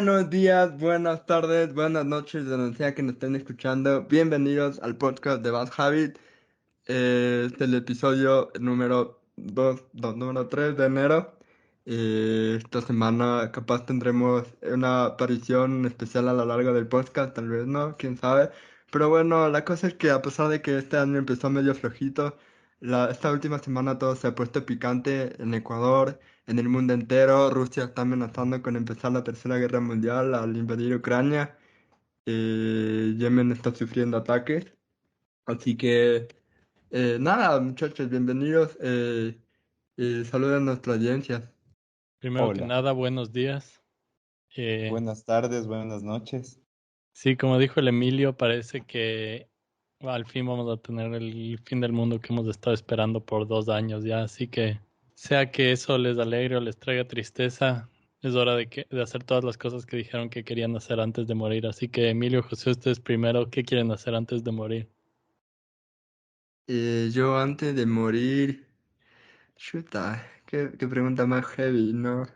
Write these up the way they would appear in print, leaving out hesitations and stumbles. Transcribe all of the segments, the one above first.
Buenos días, buenas tardes, buenas noches, de donde sea que nos estén escuchando. Bienvenidos al podcast de Bad Habit. Este es el episodio número 2, número 3 de enero. Esta semana capaz tendremos una aparición especial a lo largo del podcast, tal vez no, quién sabe. Pero bueno, la cosa es que a pesar de que este año empezó medio flojito, esta última semana todo se ha puesto picante en Ecuador, en el mundo entero. Rusia está amenazando con empezar la Tercera Guerra Mundial al invadir Ucrania. Yemen está sufriendo ataques. Así que, nada, muchachos, bienvenidos. Saluden a nuestra audiencia. Primero que Hola, nada, buenos días. buenas tardes, buenas noches. Sí, como dijo el Emilio, parece que al fin vamos a tener el fin del mundo que hemos estado esperando por 2 años ya. Así que, sea que eso les alegre o les traiga tristeza, es hora de hacer todas las cosas que dijeron que querían hacer antes de morir. Así que, Emilio, José, ustedes primero, ¿qué quieren hacer antes de morir? Yo antes de morir, chuta, qué pregunta más heavy, ¿no?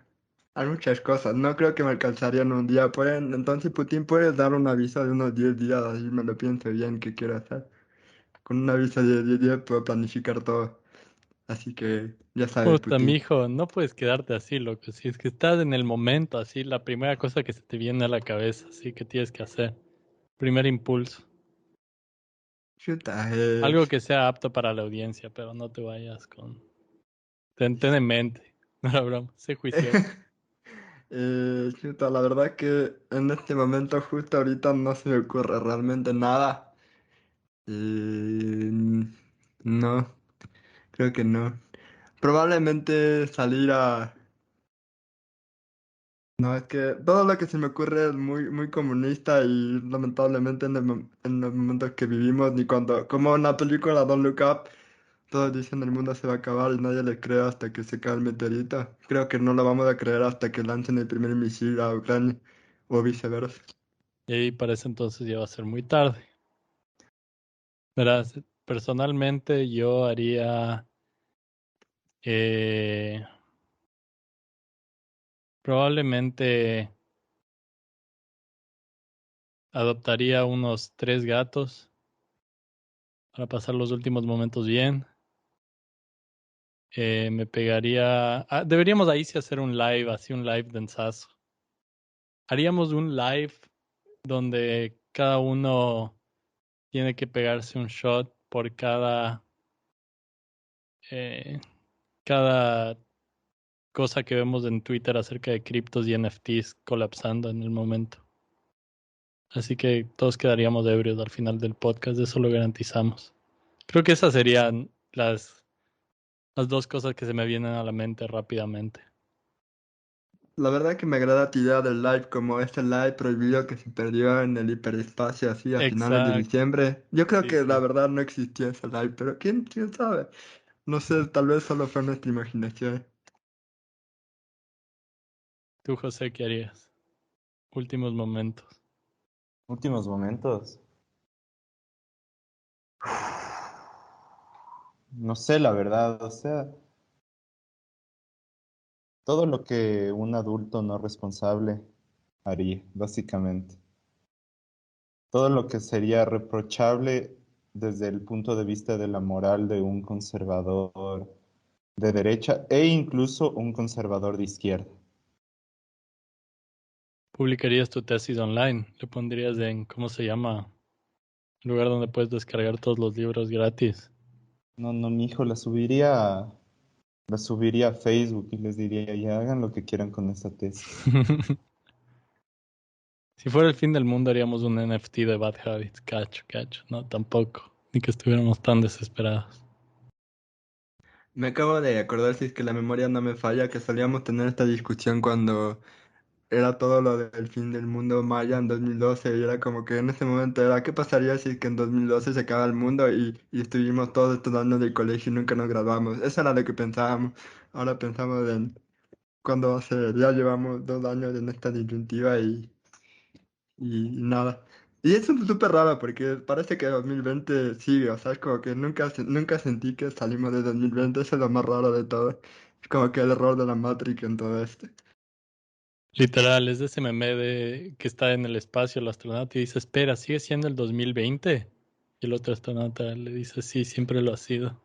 Hay muchas cosas, no creo que me alcanzarían un día. Entonces, Putin, ¿puedes dar un aviso de unos 10 días? Así me lo pienso bien qué quiero hacer. Con un aviso de 10 días puedo planificar todo. Así que, ya sabes, Puta, Putin. mijo, no puedes quedarte así, loco. Si es que estás en el momento, así, la primera cosa que se te viene a la cabeza, así que tienes que hacer. Primer impulso. Chuta, Algo que sea apto para la audiencia, pero no te vayas con... Ten en mente. No era broma, sé juicioso. Chuta, la verdad que en este momento, justo ahorita, no se me ocurre realmente nada. No, creo que no. Probablemente salir a... No, es que todo lo que se me ocurre es muy comunista y lamentablemente en los momentos que vivimos, ni cuando, como en la película Don't Look Up, todos dicen el mundo se va a acabar y nadie le cree hasta que se cae el meteorito. Creo que no lo vamos a creer hasta que lancen el primer misil a Ucrania o viceversa. Y ahí para ese entonces ya va a ser muy tarde. Verás, personalmente yo haría... eh, probablemente adoptaría unos 3 gatos para pasar los últimos momentos bien. Me pegaría... deberíamos ahí sí hacer un live, así un live densazo. Haríamos un live donde cada uno tiene que pegarse un shot por eh, cada cosa que vemos en Twitter acerca de criptos y NFTs colapsando en el momento. Así que todos quedaríamos ebrios al final del podcast, eso lo garantizamos. Creo que esas serían las dos cosas que se me vienen a la mente rápidamente. La verdad que me agrada tu idea del live, como este live prohibido que se perdió en el hiperespacio así a finales de Exacto, diciembre. Yo creo sí, que la sí. verdad no existió ese live, pero quién sabe. No sé, tal vez solo fue nuestra imaginación. ¿Tú, José, qué harías? Últimos momentos. Últimos momentos. No sé, la verdad, o sea, todo lo que un adulto no responsable haría, básicamente. Todo lo que sería reprochable desde el punto de vista de la moral de un conservador de derecha e incluso un conservador de izquierda. ¿Publicarías tu tesis online? ¿Le pondrías en, cómo se llama? El lugar donde puedes descargar todos los libros gratis. No, no, mi hijo la subiría a Facebook y les diría, ya hagan lo que quieran con esta tesis. Si fuera el fin del mundo haríamos un NFT de Bad Habits. Cacho, cacho. No, tampoco. Ni que estuviéramos tan desesperados. Me acabo de acordar, si es que la memoria no me falla, que solíamos tener esta discusión cuando era todo lo del fin del mundo maya en 2012 y era como que en ese momento era, ¿qué pasaría si es que en 2012 se acaba el mundo y estuvimos todos estos años del colegio y nunca nos graduamos? Eso era lo que pensábamos. Ahora pensamos en cuándo va a ser, ya llevamos 2 años en esta disyuntiva y nada. Y es súper raro porque parece que 2020 sigue, o sea, es como que nunca sentí que salimos de 2020, eso es lo más raro de todo. Es como que el error de la Matrix en todo esto. Literal, es de ese meme de que está en el espacio el astronauta y dice, espera, ¿sigue siendo el 2020? Y el otro astronauta le dice, sí, siempre lo ha sido.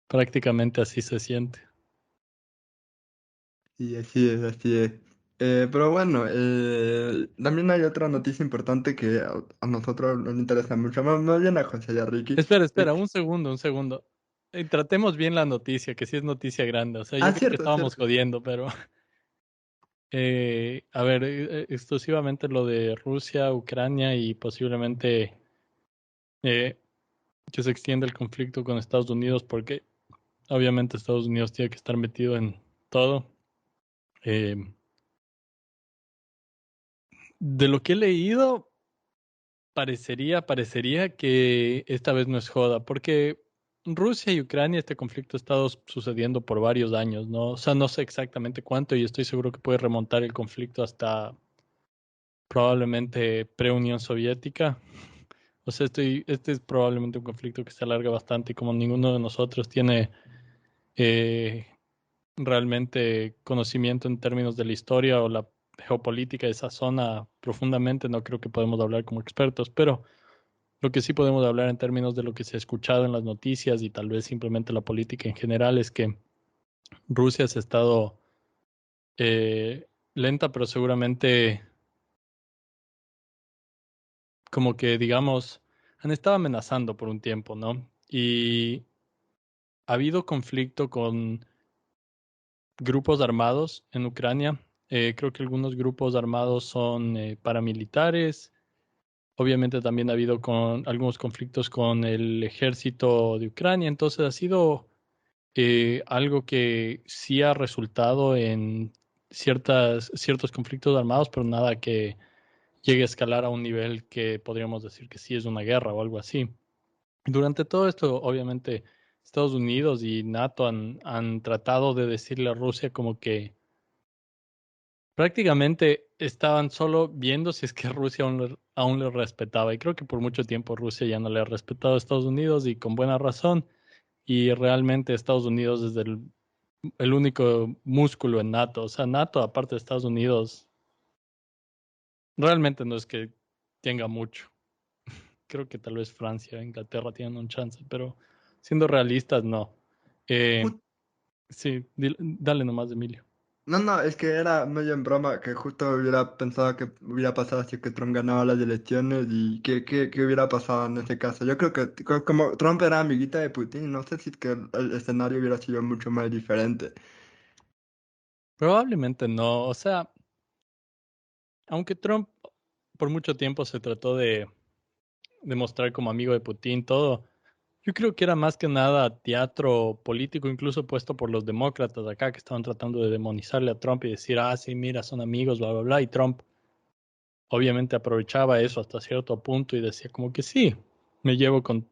Prácticamente así se siente. Y así es, así es. Pero bueno, también hay otra noticia importante que a nosotros nos interesa mucho, más bien a José y a Ricky. Espera, un segundo, un segundo. Tratemos bien la noticia, que sí es noticia grande. O sea, yo creo que Cierto, estábamos cierto. jodiendo, pero a ver, exclusivamente lo de Rusia, Ucrania y posiblemente eh, que se extienda el conflicto con Estados Unidos, porque obviamente Estados Unidos tiene que estar metido en todo. Eh, de lo que he leído, parecería que esta vez no es joda, porque Rusia y Ucrania, este conflicto ha estado sucediendo por varios años, ¿no? O sea, no sé exactamente cuánto y estoy seguro que puede remontar el conflicto hasta probablemente pre-Unión Soviética. O sea, este es probablemente un conflicto que se alarga bastante y como ninguno de nosotros tiene eh, realmente conocimiento en términos de la historia o la geopolítica de esa zona profundamente, no creo que podemos hablar como expertos, pero lo que sí podemos hablar en términos de lo que se ha escuchado en las noticias y tal vez simplemente la política en general es que Rusia se ha estado lenta, pero seguramente como que, digamos, han estado amenazando por un tiempo, ¿no? Y ha habido conflicto con grupos armados en Ucrania. Creo que algunos grupos armados son paramilitares. Obviamente también ha habido algunos conflictos con el ejército de Ucrania. Entonces ha sido algo que sí ha resultado en ciertos conflictos armados, pero nada que llegue a escalar a un nivel que podríamos decir que sí es una guerra o algo así. Durante todo esto, obviamente, Estados Unidos y NATO han tratado de decirle a Rusia como que prácticamente estaban solo viendo si es que Rusia aún le respetaba. Y creo que por mucho tiempo Rusia ya no le ha respetado a Estados Unidos y con buena razón. Y realmente Estados Unidos es el único músculo en NATO. O sea, NATO, aparte de Estados Unidos, realmente no es que tenga mucho. Creo que tal vez Francia, Inglaterra tienen un chance, pero siendo realistas, no. Eh, Ju- sí, dale nomás, Emilio. No, no, es que era medio en broma que justo hubiera pensado que hubiera pasado si es que Trump ganaba las elecciones y qué hubiera pasado en ese caso. Yo creo que como Trump era amiguita de Putin, no sé si es que el escenario hubiera sido mucho más diferente. Probablemente no. O sea, aunque Trump por mucho tiempo se trató de mostrar como amigo de Putin, todo, yo creo que era más que nada teatro político, incluso puesto por los demócratas acá, que estaban tratando de demonizarle a Trump y decir, ah, sí, mira, son amigos, bla, bla, bla. Y Trump obviamente aprovechaba eso hasta cierto punto y decía como que sí, me llevo con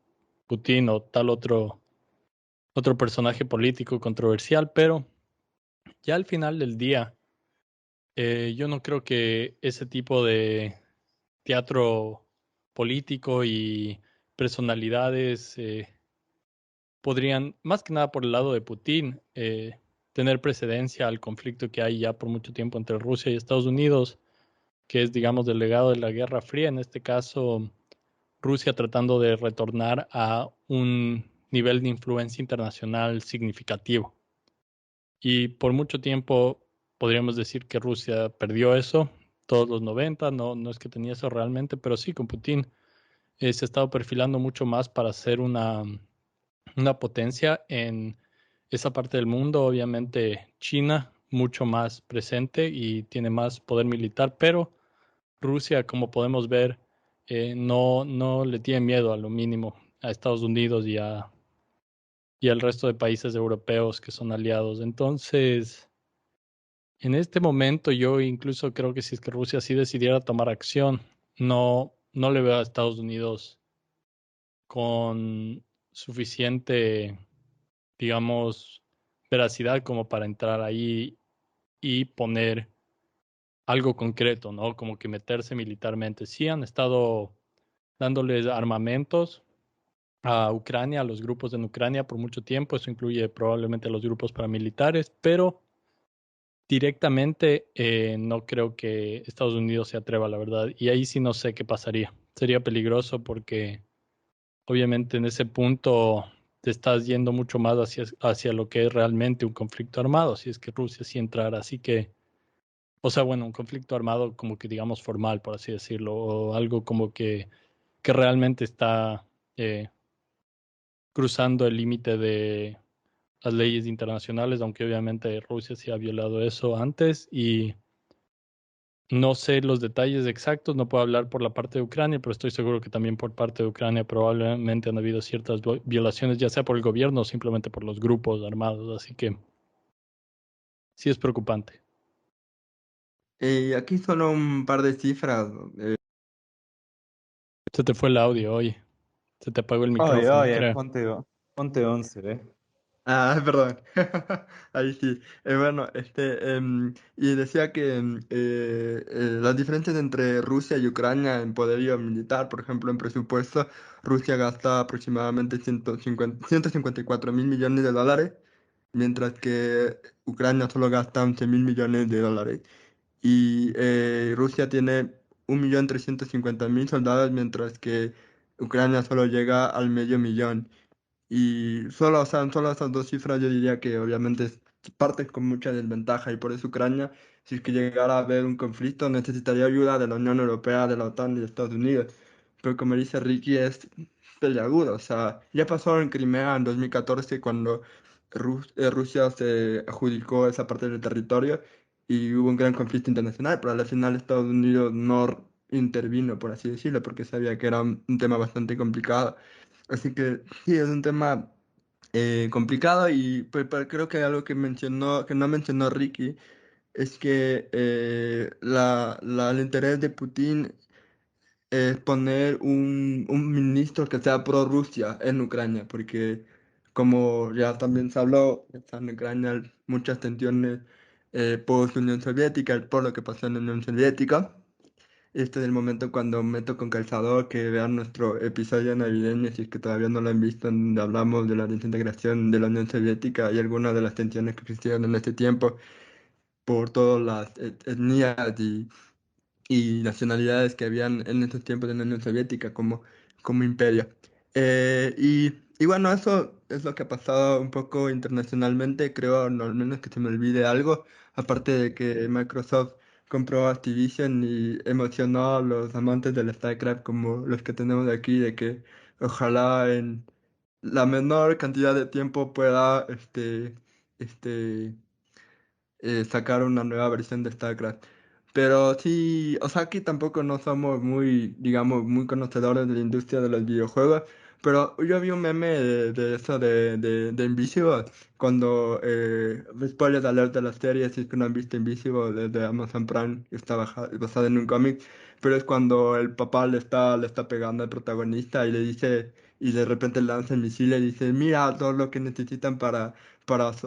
Putin o tal otro personaje político controversial, pero ya al final del día, yo no creo que ese tipo de teatro político y personalidades podrían, más que nada por el lado de Putin, tener precedencia al conflicto que hay ya por mucho tiempo entre Rusia y Estados Unidos, que es, digamos, del legado de la Guerra Fría, en este caso Rusia tratando de retornar a un nivel de influencia internacional significativo. Y por mucho tiempo podríamos decir que Rusia perdió eso, todos los 90, no es que tenía eso realmente, pero sí, con Putin se ha estado perfilando mucho más para ser una potencia en esa parte del mundo. Obviamente China mucho más presente y tiene más poder militar, pero Rusia, como podemos ver, no le tiene miedo a lo mínimo a Estados Unidos y al resto de países europeos que son aliados. Entonces, en este momento yo incluso creo que si es que Rusia sí decidiera tomar acción, no le veo a Estados Unidos con suficiente, digamos, veracidad como para entrar ahí y poner algo concreto, ¿no? Como que meterse militarmente. Sí han estado dándoles armamentos a Ucrania, a los grupos en Ucrania por mucho tiempo. Eso incluye probablemente a los grupos paramilitares, pero Directamente, no creo que Estados Unidos se atreva, la verdad. Y ahí sí no sé qué pasaría. Sería peligroso porque obviamente en ese punto te estás yendo mucho más hacia lo que es realmente un conflicto armado, si es que Rusia sí entrara. Así que, o sea, bueno, un conflicto armado como que digamos formal, por así decirlo, o algo como que realmente está eh, cruzando el límite de las leyes internacionales, aunque obviamente Rusia sí ha violado eso antes y no sé los detalles exactos, no puedo hablar por la parte de Ucrania, pero estoy seguro que también por parte de Ucrania probablemente han habido ciertas violaciones, ya sea por el gobierno o simplemente por los grupos armados, así que sí es preocupante. Y aquí solo un par de cifras. Se te fue el audio, oye, se te apagó el Oye, micrófono, oye, creo. ponte 11, ¿eh? Ah, perdón. Ahí sí. Bueno, y decía que las diferencias entre Rusia y Ucrania en poderío militar, por ejemplo, en presupuesto, Rusia gasta aproximadamente 154.000 millones de dólares, mientras que Ucrania solo gasta 11.000 millones de dólares. Y Rusia tiene 1.350.000 soldados, mientras que Ucrania solo llega al medio millón. Y solo, o sea, solo esas dos cifras yo diría que obviamente parten con mucha desventaja y por eso Ucrania, si es que llegara a haber un conflicto, necesitaría ayuda de la Unión Europea, de la OTAN y de Estados Unidos. Pero como dice Ricky, es peliagudo. O sea, ya pasó en Crimea en 2014 cuando Rusia se adjudicó esa parte del territorio y hubo un gran conflicto internacional, pero al final Estados Unidos no intervino, por así decirlo, porque sabía que era un tema bastante complicado. Así que sí, es un tema complicado y pues, creo que algo que no mencionó Ricky, es que el interés de Putin es poner un ministro que sea pro-Rusia en Ucrania, porque como ya también se habló, están en Ucrania muchas tensiones post-Unión Soviética, por lo que pasó en la Unión Soviética. Este es el momento cuando meto con calzador que vean nuestro episodio navideño, si es que todavía no lo han visto, en donde hablamos de la desintegración de la Unión Soviética y algunas de las tensiones que existieron en este tiempo por todas las etnias y nacionalidades que habían en esos tiempos en la Unión Soviética como imperio. Y bueno, eso es lo que ha pasado un poco internacionalmente, creo, no, al menos que se me olvide algo, aparte de que Microsoft compró Activision y emocionó a los amantes del StarCraft como los que tenemos aquí, de que ojalá en la menor cantidad de tiempo pueda este, sacar una nueva versión de StarCraft. Pero sí, o sea, aquí tampoco no somos muy, digamos, muy conocedores de la industria de los videojuegos. Pero yo vi un meme de eso de Invisible, cuando, spoilers alert de la serie, si es que no han visto Invisible, de Amazon Prime, que está basada en un cómic, pero es cuando el papá le está pegando al protagonista y le dice, y de repente lanza el misil y dice, mira todo lo que necesitan para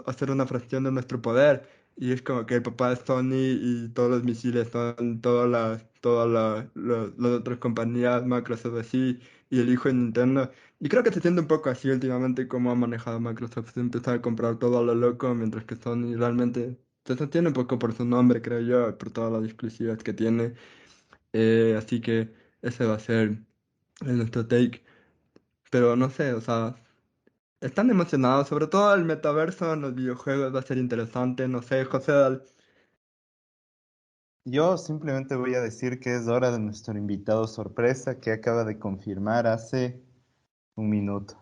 hacer una fracción de nuestro poder. Y es como que el papá es Sony y todos los misiles son las otras compañías, Microsoft así, y el hijo de Nintendo. Y creo que se siente un poco así últimamente como ha manejado Microsoft, se empezar a comprar todo a lo loco, mientras que Sony realmente se sostiene un poco por su nombre, creo yo, por todas las exclusivas que tiene. Así que ese va a ser nuestro take. Pero no sé, o sea, están emocionados, sobre todo el metaverso en los videojuegos va a ser interesante, no sé, José. Yo simplemente voy a decir que es hora de nuestro invitado sorpresa que acaba de confirmar hace un minuto.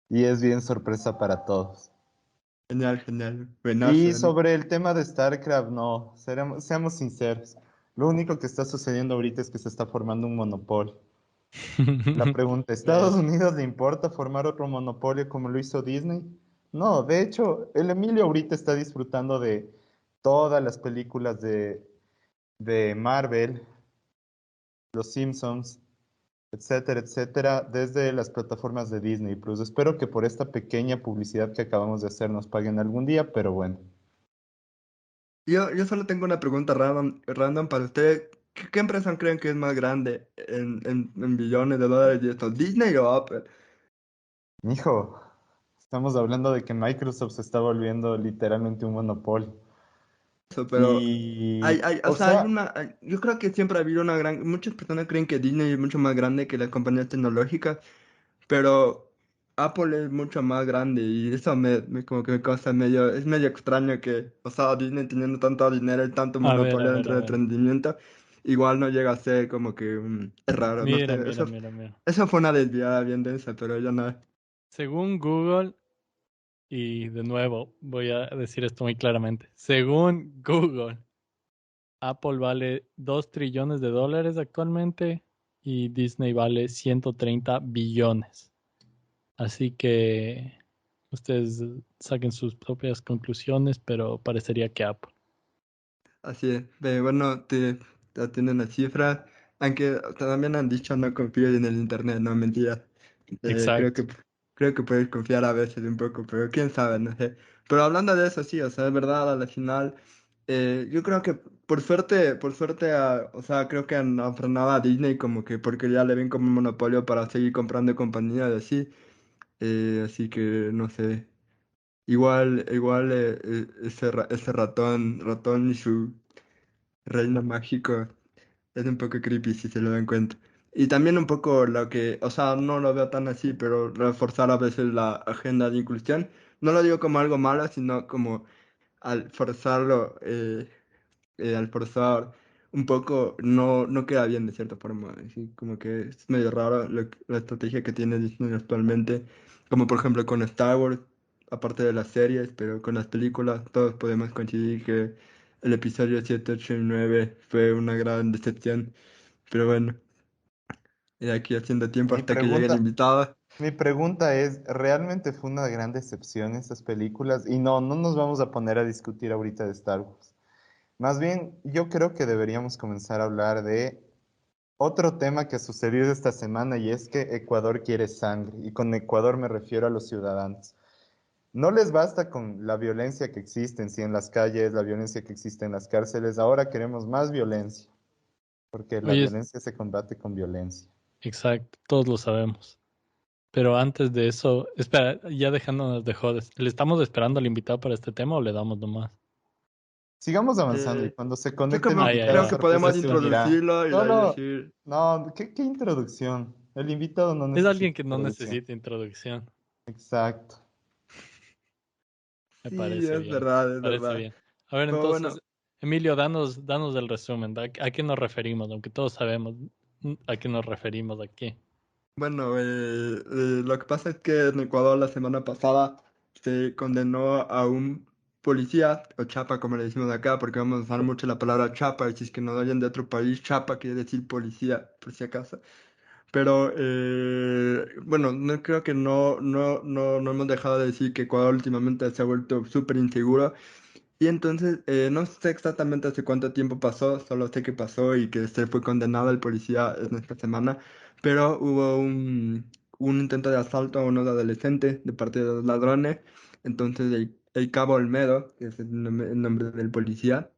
Y es bien sorpresa para todos. Genial, genial. Buenazo. Y sobre el tema de StarCraft, no, seamos sinceros. Lo único que está sucediendo ahorita es que se está formando un monopolio. La pregunta, ¿Estados Eh, Unidos le importa formar otro monopolio como lo hizo Disney? No, de hecho, el Emilio ahorita está disfrutando de todas las películas de Marvel, Los Simpsons, etcétera, etcétera, desde las plataformas de Disney Plus. Espero que por esta pequeña publicidad que acabamos de hacer nos paguen algún día, pero bueno. yo solo tengo una pregunta random para usted. ¿Qué empresa creen que es más grande en billones de dólares y esto? ¿Disney o Apple? Hijo, estamos hablando de que Microsoft se está volviendo literalmente un monopolio. eso, pero Y, o o sea, sea, yo creo que siempre ha habido muchas personas creen que Disney es mucho más grande que las compañías tecnológicas, pero Apple es mucho más grande y eso como que me causa es medio extraño que, o sea, Disney teniendo tanto dinero y tanto A monopolio ver, dentro a del ver. entretenimiento, igual no llega a ser como que es raro, no Mira, sé, mira, mira, mira. eso fue una desviada bien densa, pero ya no. Según Google, y de nuevo voy a decir esto muy claramente, según Google, Apple vale 2 trillones de dólares actualmente y Disney vale 130 billones. Así que ustedes saquen sus propias conclusiones, pero parecería que Apple. Así es. Bueno, te tienen las cifras, aunque también han dicho no confíes en el internet, no mentira. Eh, creo Exacto. que creo que puedes confiar a veces un poco, pero quién sabe, no sé. Pero hablando de eso, sí, o sea, es verdad, a la final, yo creo que por suerte, o sea, creo que han frenado a Disney como que porque ya le ven como un monopolio para seguir comprando compañías y así. Así que no sé. Igual ese ratón y su reino mágico es un poco creepy si se lo dan cuenta. Y también un poco lo que, o sea, no lo veo tan así, pero reforzar a veces la agenda de inclusión. No lo digo como algo malo, sino como al forzarlo, al forzar un poco, no queda bien de cierta forma. Así como que es medio raro la estrategia que tiene Disney actualmente, como por ejemplo con Star Wars, aparte de las series, pero con las películas, todos podemos coincidir que el episodio 7 8 y 9 fue una gran decepción. Pero bueno, y aquí haciendo tiempo mi hasta que llegue el pregunta, invitado. mi pregunta es, ¿realmente fue una gran decepción estas películas? Y no, no nos vamos a poner a discutir ahorita de Star Wars. Más bien, yo creo que deberíamos comenzar a hablar de otro tema que sucedió esta semana y es que Ecuador quiere sangre. Y con Ecuador me refiero a los ciudadanos. No les basta con la violencia que existe en sí en las calles, la violencia que existe en las cárceles. Ahora queremos más violencia, porque la Oye, violencia se combate con violencia. exacto, todos lo sabemos. Pero antes de eso, espera, ya dejándonos de jodes, ¿le estamos esperando al invitado para este tema o le damos nomás? Sigamos avanzando y Eh, cuando se yo conecte el como, Ah, ya, invitado creo ya. que sorpresa podemos se Cuestión. unirá. introducirlo y No, de ahí no, decir, no, ¿qué introducción? El invitado no Es necesita alguien que no introducción. necesita introducción. Exacto. Me sí, parece es bien. verdad, es Parece verdad. bien. A ver, Pero entonces, bueno, Emilio, danos el resumen. A qué nos referimos? Aunque todos sabemos a qué nos referimos aquí. bueno, lo que pasa es que en Ecuador la semana pasada se condenó a un policía, o chapa como le decimos acá, porque vamos a usar mucho la palabra chapa, y si es que nos oyen de otro país, chapa quiere decir policía, por si acaso. Pero bueno, no creo que no hemos dejado de decir que Ecuador últimamente se ha vuelto súper inseguro. Y entonces, no sé exactamente hace cuánto tiempo pasó, solo sé que pasó y que se fue condenado el policía en esta semana, pero hubo un intento de asalto a unos adolescentes de parte de los ladrones. Entonces, el cabo Olmedo, que es el nombre del policía,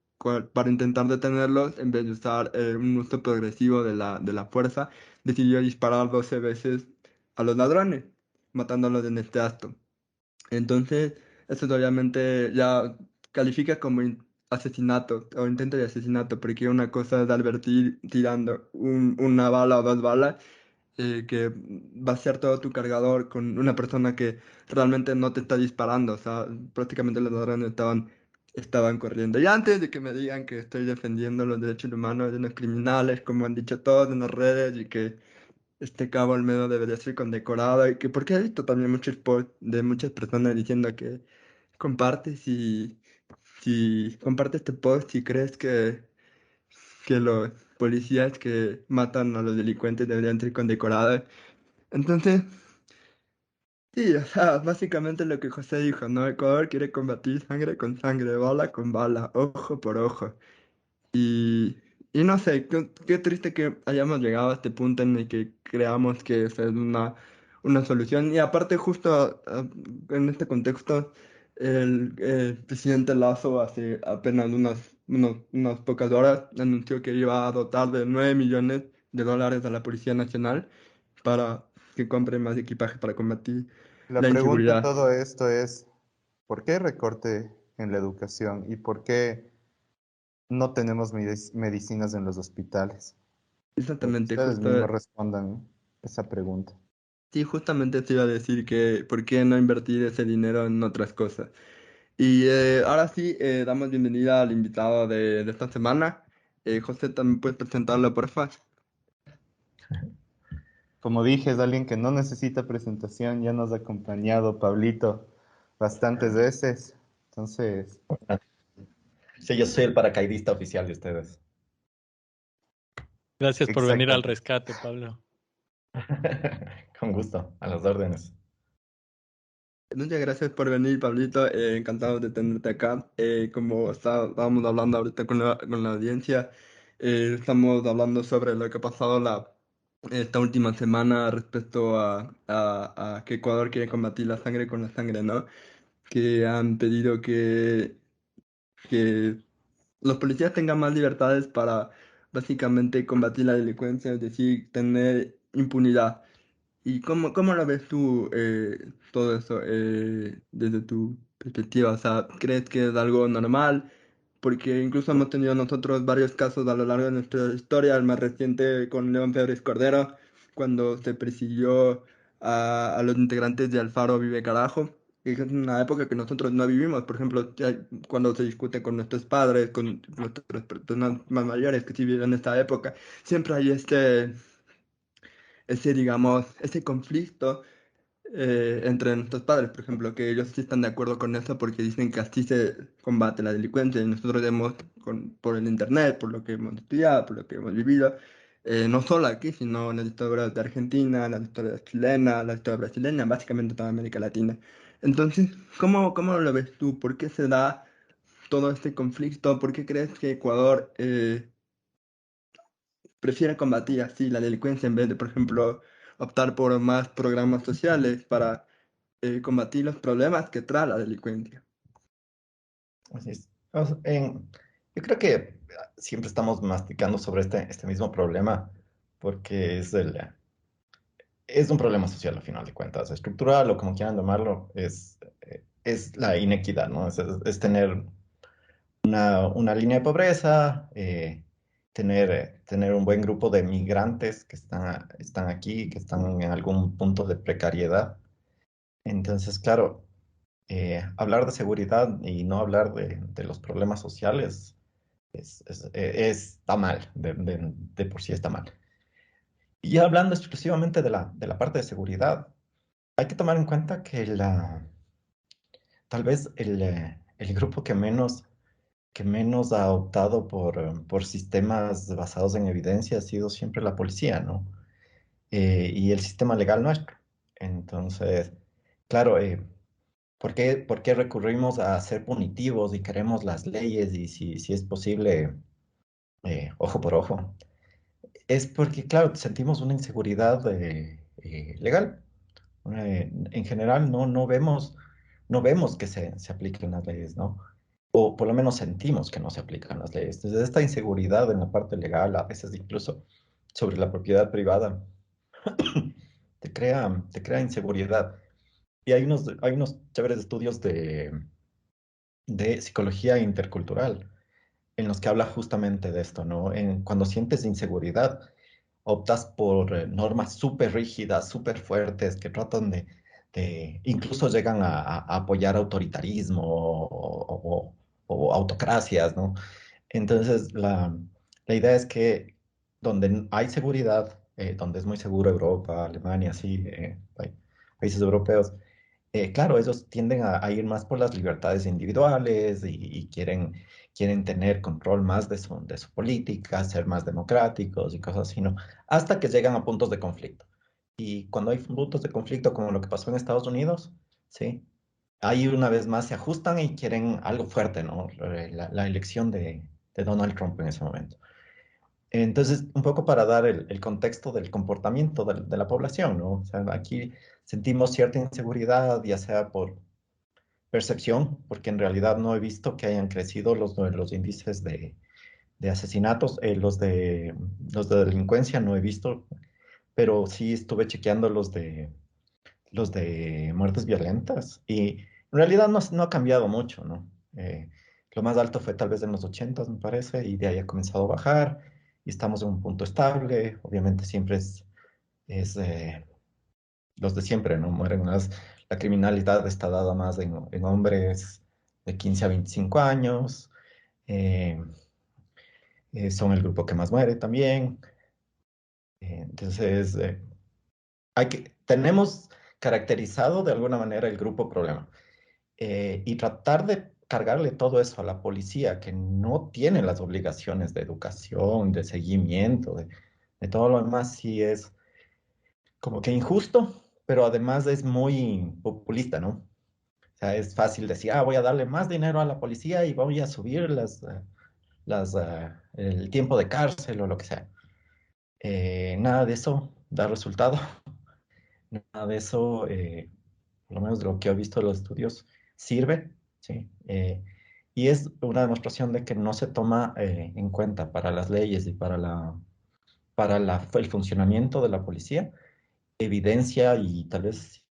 para intentar detenerlos, en vez de usar un uso progresivo de la fuerza, decidió disparar 12 veces a los ladrones, matándolos en este acto. Entonces, eso obviamente ya califica como asesinato o intento de asesinato, porque una cosa es advertir tirando una bala o dos balas, que va a ser todo tu cargador con una persona que realmente no te está disparando, o sea, prácticamente los ladrones estaban corriendo. Y antes de que me digan que estoy defendiendo los derechos humanos de los criminales, como han dicho todos en las redes, y que este cabo al menos debería ser condecorado y que porque he visto también muchos posts de muchas personas diciendo que compartes si compartes este post y crees que los policías que matan a los delincuentes deberían ser condecorados. Entonces, sí, o sea, básicamente lo que José dijo, ¿no? Ecuador quiere combatir sangre con sangre, bala con bala, ojo por ojo. Y no sé, qué triste que hayamos llegado a este punto en el que creamos que esa es una solución. Y aparte, justo en este contexto, el presidente Lazo hace apenas unas pocas horas anunció que iba a dotar de 9 millones de dólares a la Policía Nacional para que compre más equipaje para combatir La la pregunta en inseguridad. todo esto es, ¿por qué recorte en la educación? ¿Y por qué? no tenemos medicinas en los hospitales. Porque Exactamente, ustedes justo. mismos respondan esa pregunta. Sí, justamente te iba a decir que por qué no invertir ese dinero en otras cosas. Y ahora sí, damos bienvenida al invitado de esta semana. José, ¿también puedes presentarlo, por favor? Como dije, es alguien que no necesita presentación, ya nos ha acompañado Pablito bastantes veces. Entonces, Sí, yo soy el paracaidista oficial de ustedes. Gracias por venir al exactamente. rescate, Pablo. Con gusto, a las órdenes. Muchas gracias por venir, Pablito. Encantado de tenerte acá. Como estábamos hablando ahorita con la audiencia, estamos hablando sobre lo que ha pasado esta última semana respecto a que Ecuador quiere combatir la sangre con la sangre, ¿no? Que han pedido que los policías tengan más libertades para básicamente combatir la delincuencia, es decir, tener impunidad. ¿Y cómo lo ves tú todo eso desde tu perspectiva? O sea, ¿crees que es algo normal? Porque incluso hemos tenido nosotros varios casos a lo largo de nuestra historia, el más reciente con León Febres Cordero, cuando se persiguió a los integrantes de Alfaro Vive Carajo, que es una época que nosotros no vivimos. Por ejemplo, cuando se discute con nuestros padres, con nuestras personas más mayores que sí vivieron esta época, siempre hay digamos, ese conflicto entre nuestros padres, por ejemplo, que ellos sí están de acuerdo con eso porque dicen que así se combate la delincuencia y nosotros vemos por el internet, por lo que hemos estudiado, por lo que hemos vivido, no solo aquí, sino en las historias de Argentina, en las historias chilenas, en la historia brasileña, básicamente toda América Latina. Entonces, ¿cómo lo ves tú? ¿Por qué se da todo este conflicto? ¿Por qué crees que Ecuador prefiere combatir así la delincuencia en vez de, por ejemplo, optar por más programas sociales para combatir los problemas que trae la delincuencia? Así es. Yo creo que siempre estamos masticando sobre este mismo problema porque es un problema social al final de cuentas, estructural o como quieran llamarlo, es la inequidad, ¿no? Es tener una línea de pobreza, tener un buen grupo de migrantes que están aquí, que están en algún punto de precariedad. Entonces, claro, hablar de seguridad y no hablar de los problemas sociales está mal, de por sí está mal. Y hablando exclusivamente de la parte de seguridad, hay que tomar en cuenta que tal vez el grupo que menos ha optado por sistemas basados en evidencia ha sido siempre la policía, ¿no? Y el sistema legal nuestro. Entonces, claro, ¿por qué recurrimos a ser punitivos y queremos las leyes y si es posible, ojo por ojo? Es porque, claro, sentimos una inseguridad legal. En general no vemos que se apliquen las leyes, ¿no? O por lo menos sentimos que no se aplican las leyes. Entonces, esta inseguridad en la parte legal, a veces incluso sobre la propiedad privada, te crea inseguridad. Y hay unos chéveres estudios de psicología intercultural en los que habla justamente de esto, ¿no? Cuando sientes inseguridad, optas por normas súper rígidas, súper fuertes, que tratan incluso llegan a apoyar autoritarismo o autocracias, ¿no? Entonces, la idea es que donde hay seguridad, donde es muy seguro Europa, Alemania, sí, países europeos, claro, ellos tienden a ir más por las libertades individuales y quieren tener control más de su política, ser más democráticos y cosas así, ¿no? Hasta que llegan a puntos de conflicto. Y cuando hay puntos de conflicto, como lo que pasó en Estados Unidos, ¿sí? Ahí una vez más se ajustan y quieren algo fuerte, ¿no? La elección de Donald Trump en ese momento. Entonces, un poco para dar el contexto del comportamiento de la población, ¿no? O sea, aquí sentimos cierta inseguridad, ya sea por percepción, porque en realidad no he visto que hayan crecido los índices de asesinatos, los de delincuencia no he visto, pero sí estuve chequeando los de muertes violentas y en realidad no ha cambiado mucho, ¿no? lo más alto fue tal vez en los 80, me parece, y de ahí ha comenzado a bajar y estamos en un punto estable. Obviamente siempre es los de siempre, ¿no? Mueren más. La criminalidad está dada más en hombres de 15 a 25 años. eh, Son el grupo que más muere también. Entonces, tenemos caracterizado de alguna manera el grupo problema. Y tratar de cargarle todo eso a la policía, que no tiene las obligaciones de educación, de seguimiento, de todo lo demás, sí es como que injusto, pero además es muy populista, ¿no? O sea, es fácil decir, voy a darle más dinero a la policía y voy a subir el tiempo de cárcel o lo que sea. Nada de eso da resultado, nada de eso, por lo menos de lo que he visto de los estudios, sirve, ¿sí? Y es una demostración de que no se toma en cuenta para las leyes y el funcionamiento de la policía, evidencia y tal vez,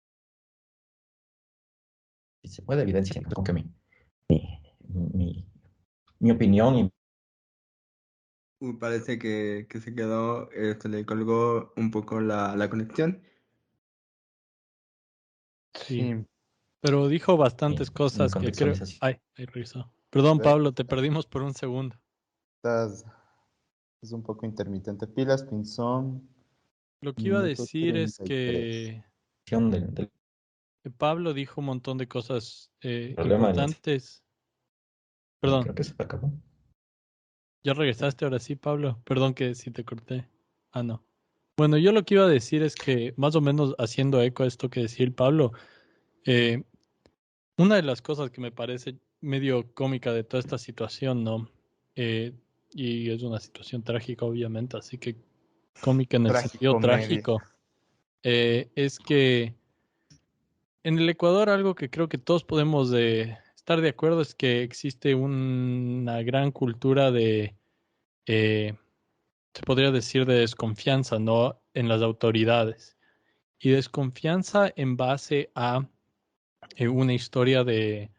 si se puede, evidencia con que mi, mi opinión y Parece que se quedó, se le colgó un poco la conexión. Sí, Sí, pero dijo mi, bastantes mi cosas que creo... contextualización. Ay, ahí regresó. Perdón, ve, Pablo, te perdimos por un segundo. estás, es un poco intermitente. Pilas, Pinzón, Lo que iba a minuto decir es 33. que Del Pablo dijo un montón de cosas problema de importantes. Perdón, creo que se acabó. ¿ya regresaste ahora sí, Pablo? Perdón que si te corté. Ah, no. Bueno, yo lo que iba a decir es que, más o menos haciendo eco a esto que decía el Pablo, eh, una de las cosas que me parece medio cómica de toda esta situación, ¿no? Eh, y es una situación trágica, obviamente, así que cómica en el sentido Tragicomedia. trágico, es que en el Ecuador algo que creo que todos podemos estar de acuerdo es que existe una gran cultura eh, se podría decir, de desconfianza, ¿no? En las autoridades. Y desconfianza en base a una historia de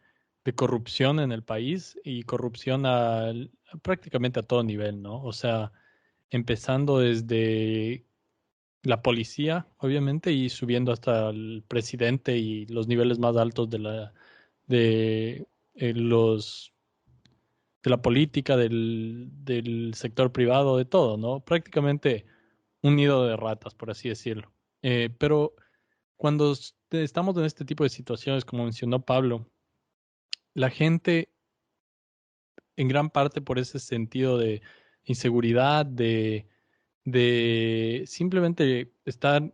corrupción en el país y corrupción prácticamente a todo nivel, ¿no? O sea, empezando desde la policía, obviamente, y subiendo hasta el presidente y los niveles más altos de los de la política, del sector privado, de todo, ¿no? Prácticamente un nido de ratas, por así decirlo. Pero cuando estamos en este tipo de situaciones, como mencionó Pablo, la gente, en gran parte por ese sentido de inseguridad, de simplemente estar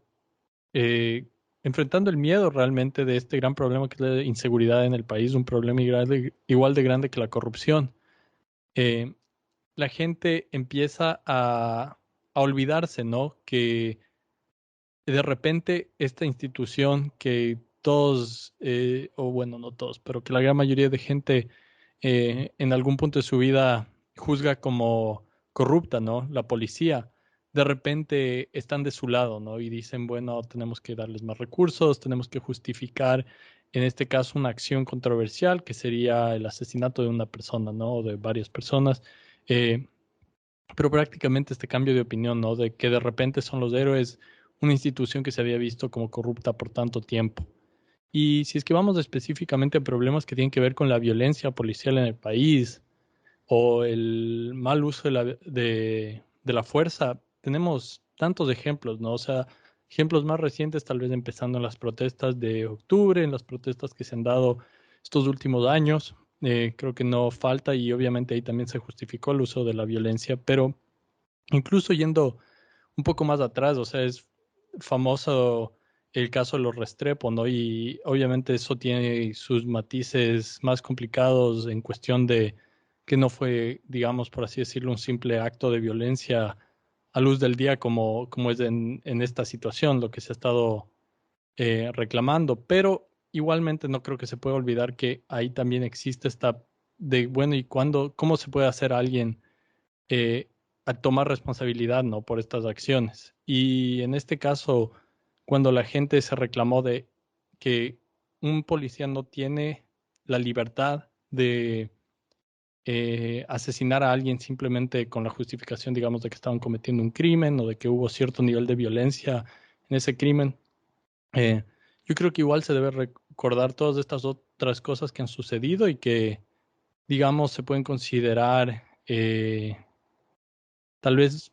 eh, enfrentando el miedo realmente de este gran problema que es la inseguridad en el país, un problema igual de grande que la corrupción. eh, la gente empieza a olvidarse, ¿no? Que de repente esta institución que todos, o bueno, no todos, pero que la gran mayoría de gente en algún punto de su vida juzga como corrupta, ¿no? La policía, de repente están de su lado, ¿no? Y dicen, bueno, tenemos que darles más recursos, tenemos que justificar, en este caso, una acción controversial, que sería el asesinato de una persona, ¿no? O de varias personas. Eh, pero prácticamente este cambio de opinión, ¿no? De que de repente son los héroes, una institución que se había visto como corrupta por tanto tiempo. Y si es que vamos específicamente a problemas que tienen que ver con la violencia policial en el país o el mal uso de la fuerza, tenemos tantos ejemplos, ¿no? O sea, ejemplos más recientes, tal vez empezando en las protestas de octubre, en las protestas que se han dado estos últimos años. Creo que no falta y obviamente ahí también se justificó el uso de la violencia, pero incluso yendo un poco más atrás, o sea, es famoso el caso de los Restrepo, ¿no? Y obviamente eso tiene sus matices más complicados en cuestión de que no fue, digamos, por así decirlo, un simple acto de violencia a luz del día como es en esta situación, lo que se ha estado reclamando, pero igualmente no creo que se pueda olvidar que ahí también existe esta de, bueno, ¿y cuándo, cómo se puede hacer a alguien eh, a tomar responsabilidad, ¿no? Por estas acciones? Y en este caso, cuando la gente se reclamó de que un policía no tiene la libertad asesinar a alguien simplemente con la justificación, digamos, de que estaban cometiendo un crimen o de que hubo cierto nivel de violencia en ese crimen. Eh, yo creo que igual se debe recordar todas estas otras cosas que han sucedido y que, digamos, se pueden considerar tal vez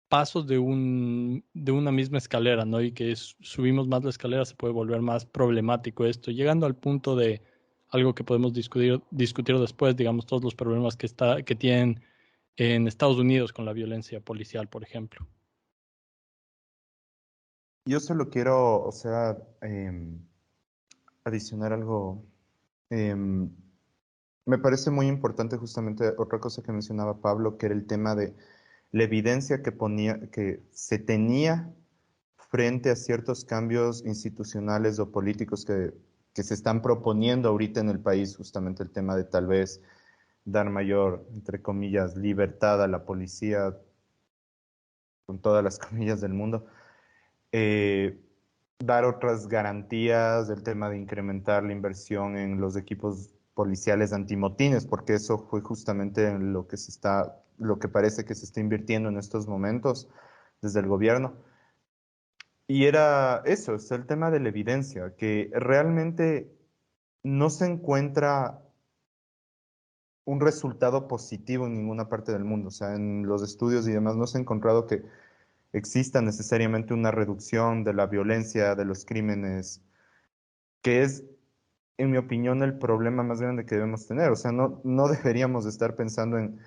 pasos de una misma escalera, ¿no? Y que subimos más la escalera se puede volver más problemático esto, llegando al punto de algo que podemos discutir después, digamos, todos los problemas que tienen en Estados Unidos con la violencia policial, por ejemplo. Yo solo quiero, o sea, adicionar algo. em, Me parece muy importante justamente otra cosa que mencionaba Pablo, que era el tema de la evidencia que se tenía frente a ciertos cambios institucionales o políticos que se están proponiendo ahorita en el país, justamente el tema de tal vez dar mayor, entre comillas, libertad a la policía, con todas las comillas del mundo, eh, dar otras garantías, el tema de incrementar la inversión en los equipos policiales antimotines, porque eso fue justamente en lo que parece que se está invirtiendo en estos momentos desde el gobierno. Y era eso, es el tema de la evidencia, que realmente no se encuentra un resultado positivo en ninguna parte del mundo. O sea, en los estudios y demás no se ha encontrado que exista necesariamente una reducción de la violencia, de los crímenes, que es, en mi opinión, el problema más grande que debemos tener. O sea, no deberíamos estar pensando en,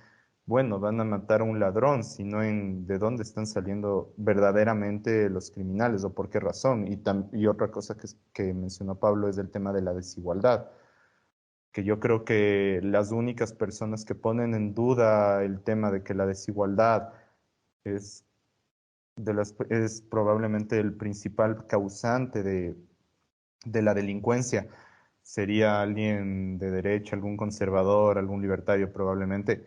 bueno, van a matar a un ladrón, sino en de dónde están saliendo verdaderamente los criminales o por qué razón. Y otra cosa que mencionó Pablo es el tema de la desigualdad, que yo creo que las únicas personas que ponen en duda el tema de que la desigualdad es, es probablemente el principal causante de la delincuencia sería alguien de derecha, algún conservador, algún libertario probablemente.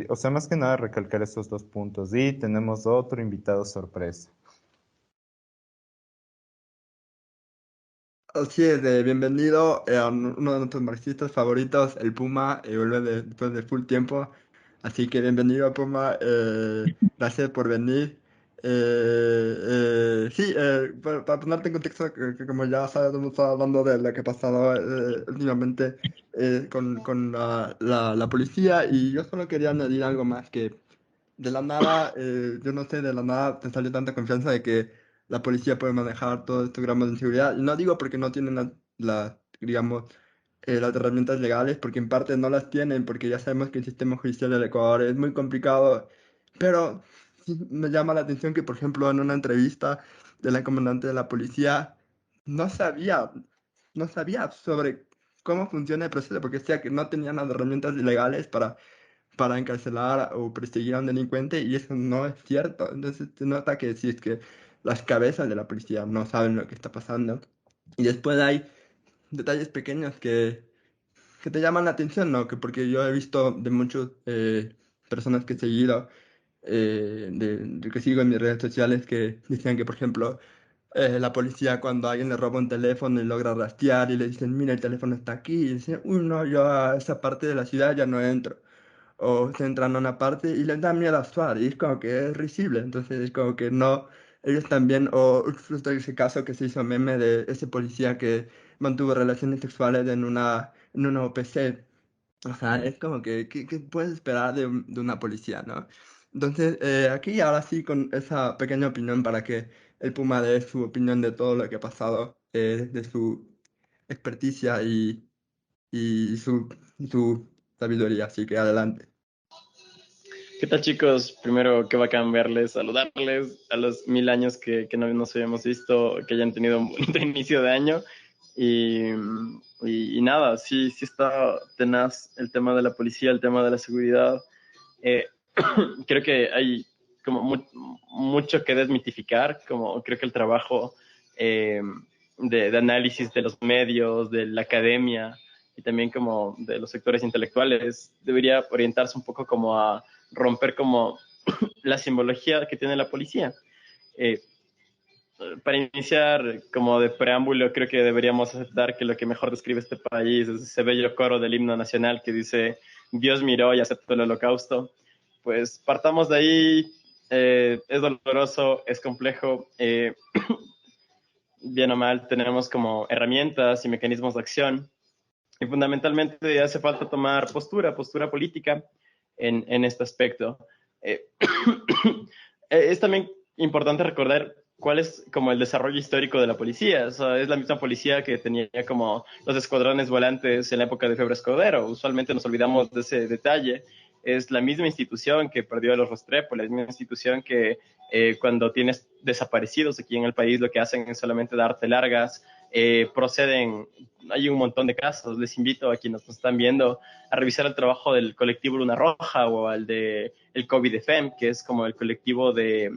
O sea, más que nada recalcar esos dos puntos. Y tenemos otro invitado sorpresa. Así es, bienvenido a uno de nuestros marxistas favoritos, el Puma, vuelve después de full tiempo. Así que bienvenido, Puma, gracias por venir. Sí, para ponerte en contexto, que como ya sabes, hemos estado hablando de lo que ha pasado últimamente con la policía, y yo solo quería añadir algo más que de la nada, yo no sé, de la nada te salió tanta confianza de que la policía puede manejar todos estos gramos de inseguridad. Y no digo porque no tienen digamos, las herramientas legales, porque en parte no las tienen, porque ya sabemos que el sistema judicial del Ecuador es muy complicado. Pero sí me llama la atención que, por ejemplo, en una entrevista de la comandante de la policía, no sabía, no sabía sobre cómo funciona el proceso, porque decía que no tenían las herramientas legales para encarcelar o perseguir a un delincuente, y eso no es cierto. Entonces se nota que si es que las cabezas de la policía no saben lo que está pasando. Y después hay detalles pequeños que te llaman la atención, ¿no? Que porque yo he visto de muchas personas que he seguido, de que sigo en mis redes sociales, que dicen que, por ejemplo, la policía cuando a alguien le roba un teléfono y logra rastrear y le dicen, mira, el teléfono está aquí, y dicen, uy, no, yo a esa parte de la ciudad ya no entro, o se entran a una parte y les da miedo actuar, y es como que es risible. Entonces es como que no, ellos también, o justo ese caso que se hizo meme de ese policía que mantuvo relaciones sexuales en una OPC. O sea, es como que, ¿qué puedes esperar de una policía, ¿no? Entonces, aquí ahora sí, con esa pequeña opinión para que el Puma dé su opinión de todo lo que ha pasado, de su experticia y su sabiduría, así que adelante. ¿Qué tal, chicos? Primero, qué bacán verles, saludarles a los 1000 años que no nos habíamos visto, que hayan tenido un bonito inicio de año. Y nada, sí está tenaz el tema de la policía, el tema de la seguridad. Eh, Creo que hay como mucho que desmitificar, como creo que el trabajo eh, de análisis de los medios, de la academia y también como de los sectores intelectuales debería orientarse un poco como a romper como la simbología que tiene la policía. Eh, para iniciar, como de preámbulo, creo que deberíamos aceptar que lo que mejor describe este país es ese bello coro del himno nacional que dice Dios miró y aceptó el holocausto. Pues partamos de ahí, es doloroso, es complejo, bien o mal tenemos como herramientas y mecanismos de acción y fundamentalmente hace falta tomar postura política en este aspecto. Eh, es también importante recordar cuál es como el desarrollo histórico de la policía. O sea, es la misma policía que tenía como los escuadrones volantes en la época de Febre Escudero. Usualmente nos olvidamos de ese detalle. Es la misma institución que perdió a los Restrepo, la misma institución que cuando tienes desaparecidos aquí en el país lo que hacen es solamente darte largas, proceden, hay un montón de casos, les invito a quienes nos están viendo a revisar el trabajo del colectivo Luna Roja o al de el COVID-FM, que es como el colectivo de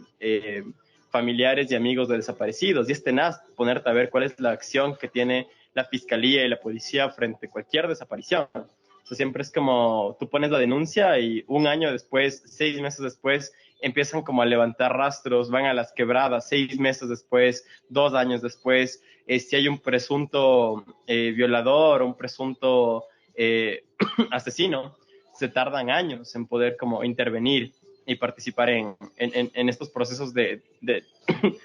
familiares y amigos de desaparecidos. Y es tenaz ponerte a ver cuál es la acción que tiene la fiscalía y la policía frente a cualquier desaparición. O sea, siempre es como tú pones la denuncia y un año después, 6 meses después, empiezan como a levantar rastros, van a las quebradas, 6 meses después, 2 años después, si hay un presunto violador o un presunto asesino, se tardan años en poder como intervenir y participar en estos procesos de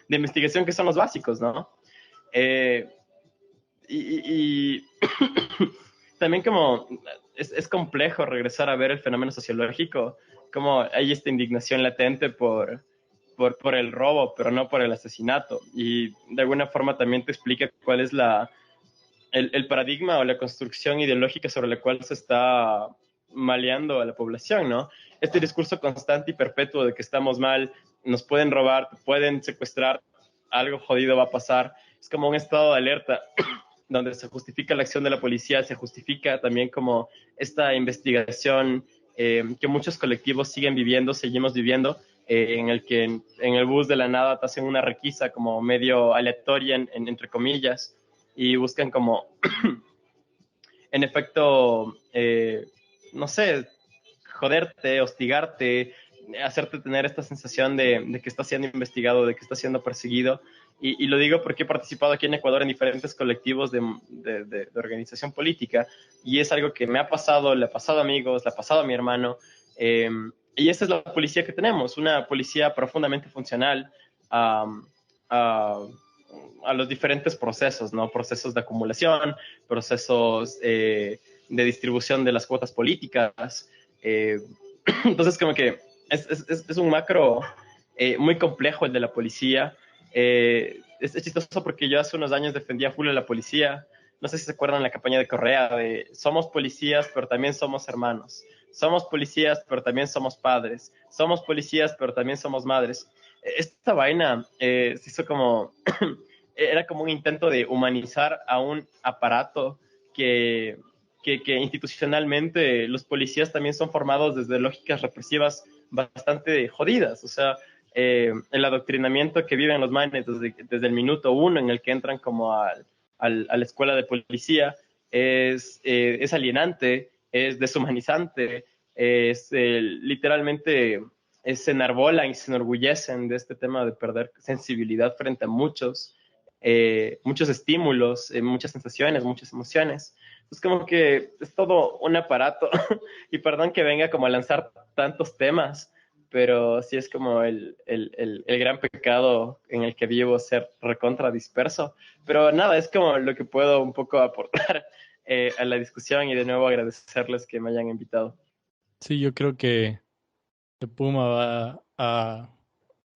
investigación que son los básicos, ¿no? Y también como es complejo regresar a ver el fenómeno sociológico, como hay esta indignación latente por el robo, pero no por el asesinato. Y de alguna forma también te explica cuál es el paradigma o la construcción ideológica sobre la cual se está maleando a la población, ¿no? Este discurso constante y perpetuo de que estamos mal, nos pueden robar, pueden secuestrar, algo jodido va a pasar. Es como un estado de alerta donde se justifica la acción de la policía, se justifica también como esta investigación que muchos colectivos siguen viviendo, seguimos viviendo, en el que en el bus de la nada te hacen una requisa como medio aleatoria, entre comillas, y buscan como, en efecto, no sé, joderte, hostigarte, hacerte tener esta sensación de que estás siendo investigado, de que estás siendo perseguido. Y lo digo porque he participado aquí en Ecuador en diferentes colectivos de organización política y es algo que me ha pasado, le ha pasado a amigos, le ha pasado a mi hermano. Y esa es la policía que tenemos, una policía profundamente funcional a, a los diferentes procesos, ¿no? Procesos de acumulación, procesos de distribución de las cuotas políticas. Entonces, como que es un macro muy complejo el de la policía. Es chistoso porque yo hace unos años defendía full a la policía. No sé si se acuerdan la campaña de Correa de somos policías, pero también somos hermanos. Somos policías, pero también somos padres. Somos policías, pero también somos madres. Esta vaina se hizo como era como un intento de humanizar a un aparato que institucionalmente los policías también son formados desde lógicas represivas bastante jodidas. O sea, el adoctrinamiento que viven los manes desde el minuto uno en el que entran como a la escuela de policía es alienante, es deshumanizante, literalmente se enarbolan y se enorgullecen de este tema de perder sensibilidad frente a muchos estímulos, muchas sensaciones, muchas emociones. Es como que es todo un aparato y perdón que venga como a lanzar tantos temas, pero sí es como el gran pecado en el que vivo ser recontra disperso. Pero nada, es como lo que puedo un poco aportar a la discusión y de nuevo agradecerles que me hayan invitado. Sí, yo creo que Puma va a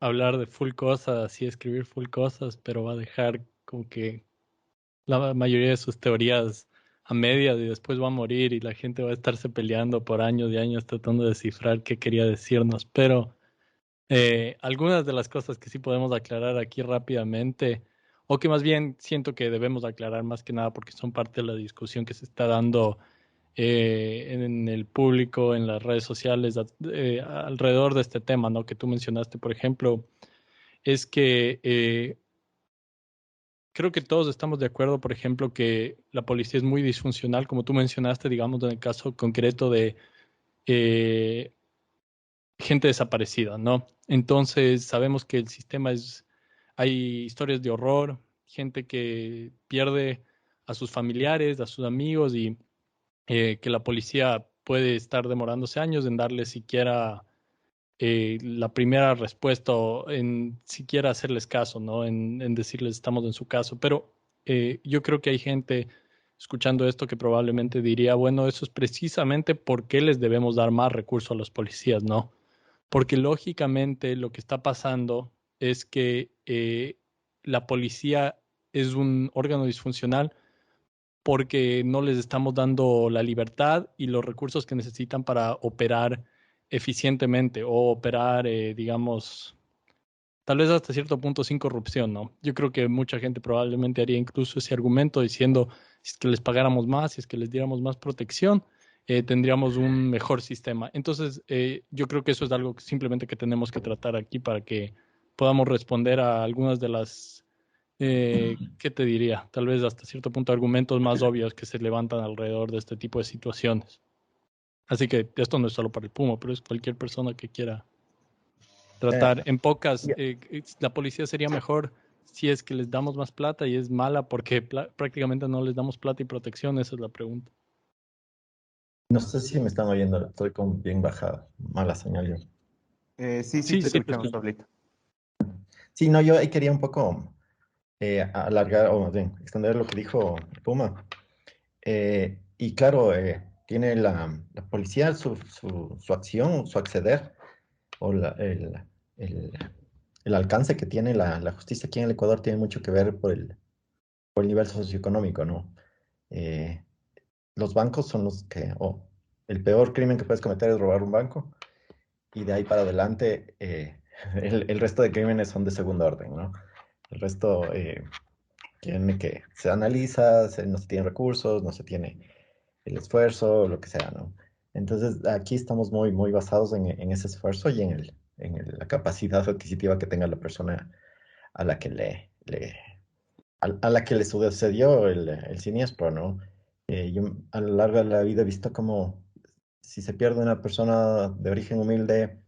hablar de full cosas y escribir full cosas, pero va a dejar como que la mayoría de sus teorías a medias y después va a morir y la gente va a estarse peleando por años y años tratando de descifrar qué quería decirnos. Pero algunas de las cosas que sí podemos aclarar aquí rápidamente, o que más bien siento que debemos aclarar más que nada porque son parte de la discusión que se está dando en el público, en las redes sociales, alrededor de este tema, ¿no? Que tú mencionaste, por ejemplo, es que creo que todos estamos de acuerdo, por ejemplo, que la policía es muy disfuncional, como tú mencionaste, digamos, en el caso concreto de eh, gente desaparecida, ¿no? Entonces, sabemos que el sistema es hay historias de horror, gente que pierde a sus familiares, a sus amigos y que la policía puede estar demorándose años en darle siquiera la primera respuesta o en siquiera hacerles caso, ¿no? En decirles estamos en su caso. Pero yo creo que hay gente escuchando esto que probablemente diría, bueno, eso es precisamente por qué les debemos dar más recursos a los policías, ¿no? Porque lógicamente lo que está pasando es que la policía es un órgano disfuncional porque no les estamos dando la libertad y los recursos que necesitan para operar eficientemente o operar, digamos, tal vez hasta cierto punto sin corrupción, ¿no? Yo creo que mucha gente probablemente haría incluso ese argumento diciendo, si es que les pagáramos más, si es que les diéramos más protección, tendríamos un mejor sistema. Entonces, yo creo que eso es algo que simplemente que tenemos que tratar aquí para que podamos responder a algunas de las ¿qué te diría? Tal vez hasta cierto punto argumentos más obvios que se levantan alrededor de este tipo de situaciones. Así que esto no es solo para el Puma, pero es cualquier persona que quiera Eh, tratar. En pocas, ya- la policía sería mejor si es que les damos más plata y es mala porque prácticamente no les damos plata y protección, esa es la pregunta. no sé si me están oyendo, estoy con bien bajada, mala señal yo. Sí, sí, Sí, te sí, escuchamos, Pablito. Sí, no, yo ahí quería un poco alargar, o más bien, extender lo que dijo Puma. Y claro, tiene la policía su acción, su acceder, o el, el alcance que tiene la justicia aquí en el Ecuador tiene mucho que ver por el nivel socioeconómico, ¿no? Eh, los bancos son los que, o el peor crimen que puedes cometer es robar un banco, y de ahí para adelante el resto de crímenes son de segundo orden, ¿no? El resto tiene que, se analiza, no se tienen recursos, no se tiene el esfuerzo, lo que sea, ¿no? Entonces, aquí estamos muy, muy basados en ese esfuerzo y la capacidad adquisitiva que tenga la persona a la que a la que le sucedió el siniestro, ¿no? Yo a lo largo de la vida he visto como si se pierde una persona de origen humilde,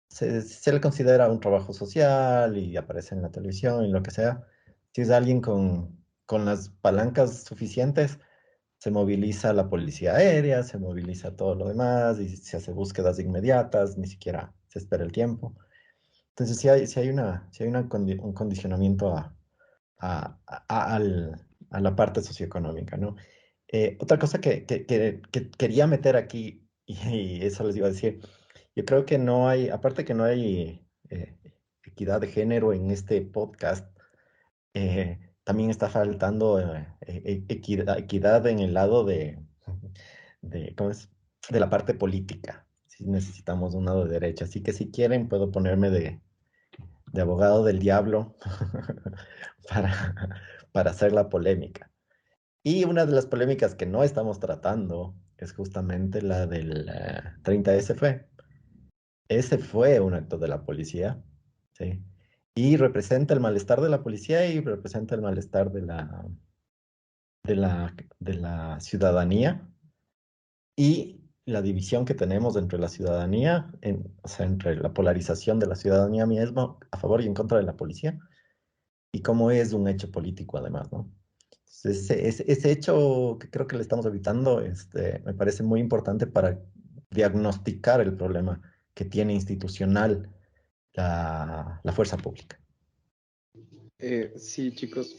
se le considera un trabajo social y aparece en la televisión y lo que sea. Si es alguien con las palancas suficientes, se moviliza la policía aérea, se moviliza todo lo demás y se hace búsquedas inmediatas, ni siquiera se espera el tiempo. Entonces sí hay un condicionamiento a la parte socioeconómica, ¿no? Otra cosa que quería meter aquí, y eso les iba a decir, yo creo que no hay, aparte que no hay equidad de género en este podcast, también está faltando equidad en el lado ¿cómo es? De la parte política. Si necesitamos un lado de derecha. Así que si quieren, puedo ponerme de abogado del diablo para, para hacer la polémica. Y una de las polémicas que no estamos tratando es justamente la del 30S fue. Ese fue un acto de la policía, ¿sí? Y representa el malestar de la policía y representa el malestar de la ciudadanía y la división que tenemos entre la ciudadanía, o sea, entre la polarización de la ciudadanía misma a favor y en contra de la policía, y cómo es un hecho político además, ¿no? Entonces, ese hecho que creo que le estamos evitando, me parece muy importante para diagnosticar el problema que tiene institucional la fuerza pública. Sí, chicos.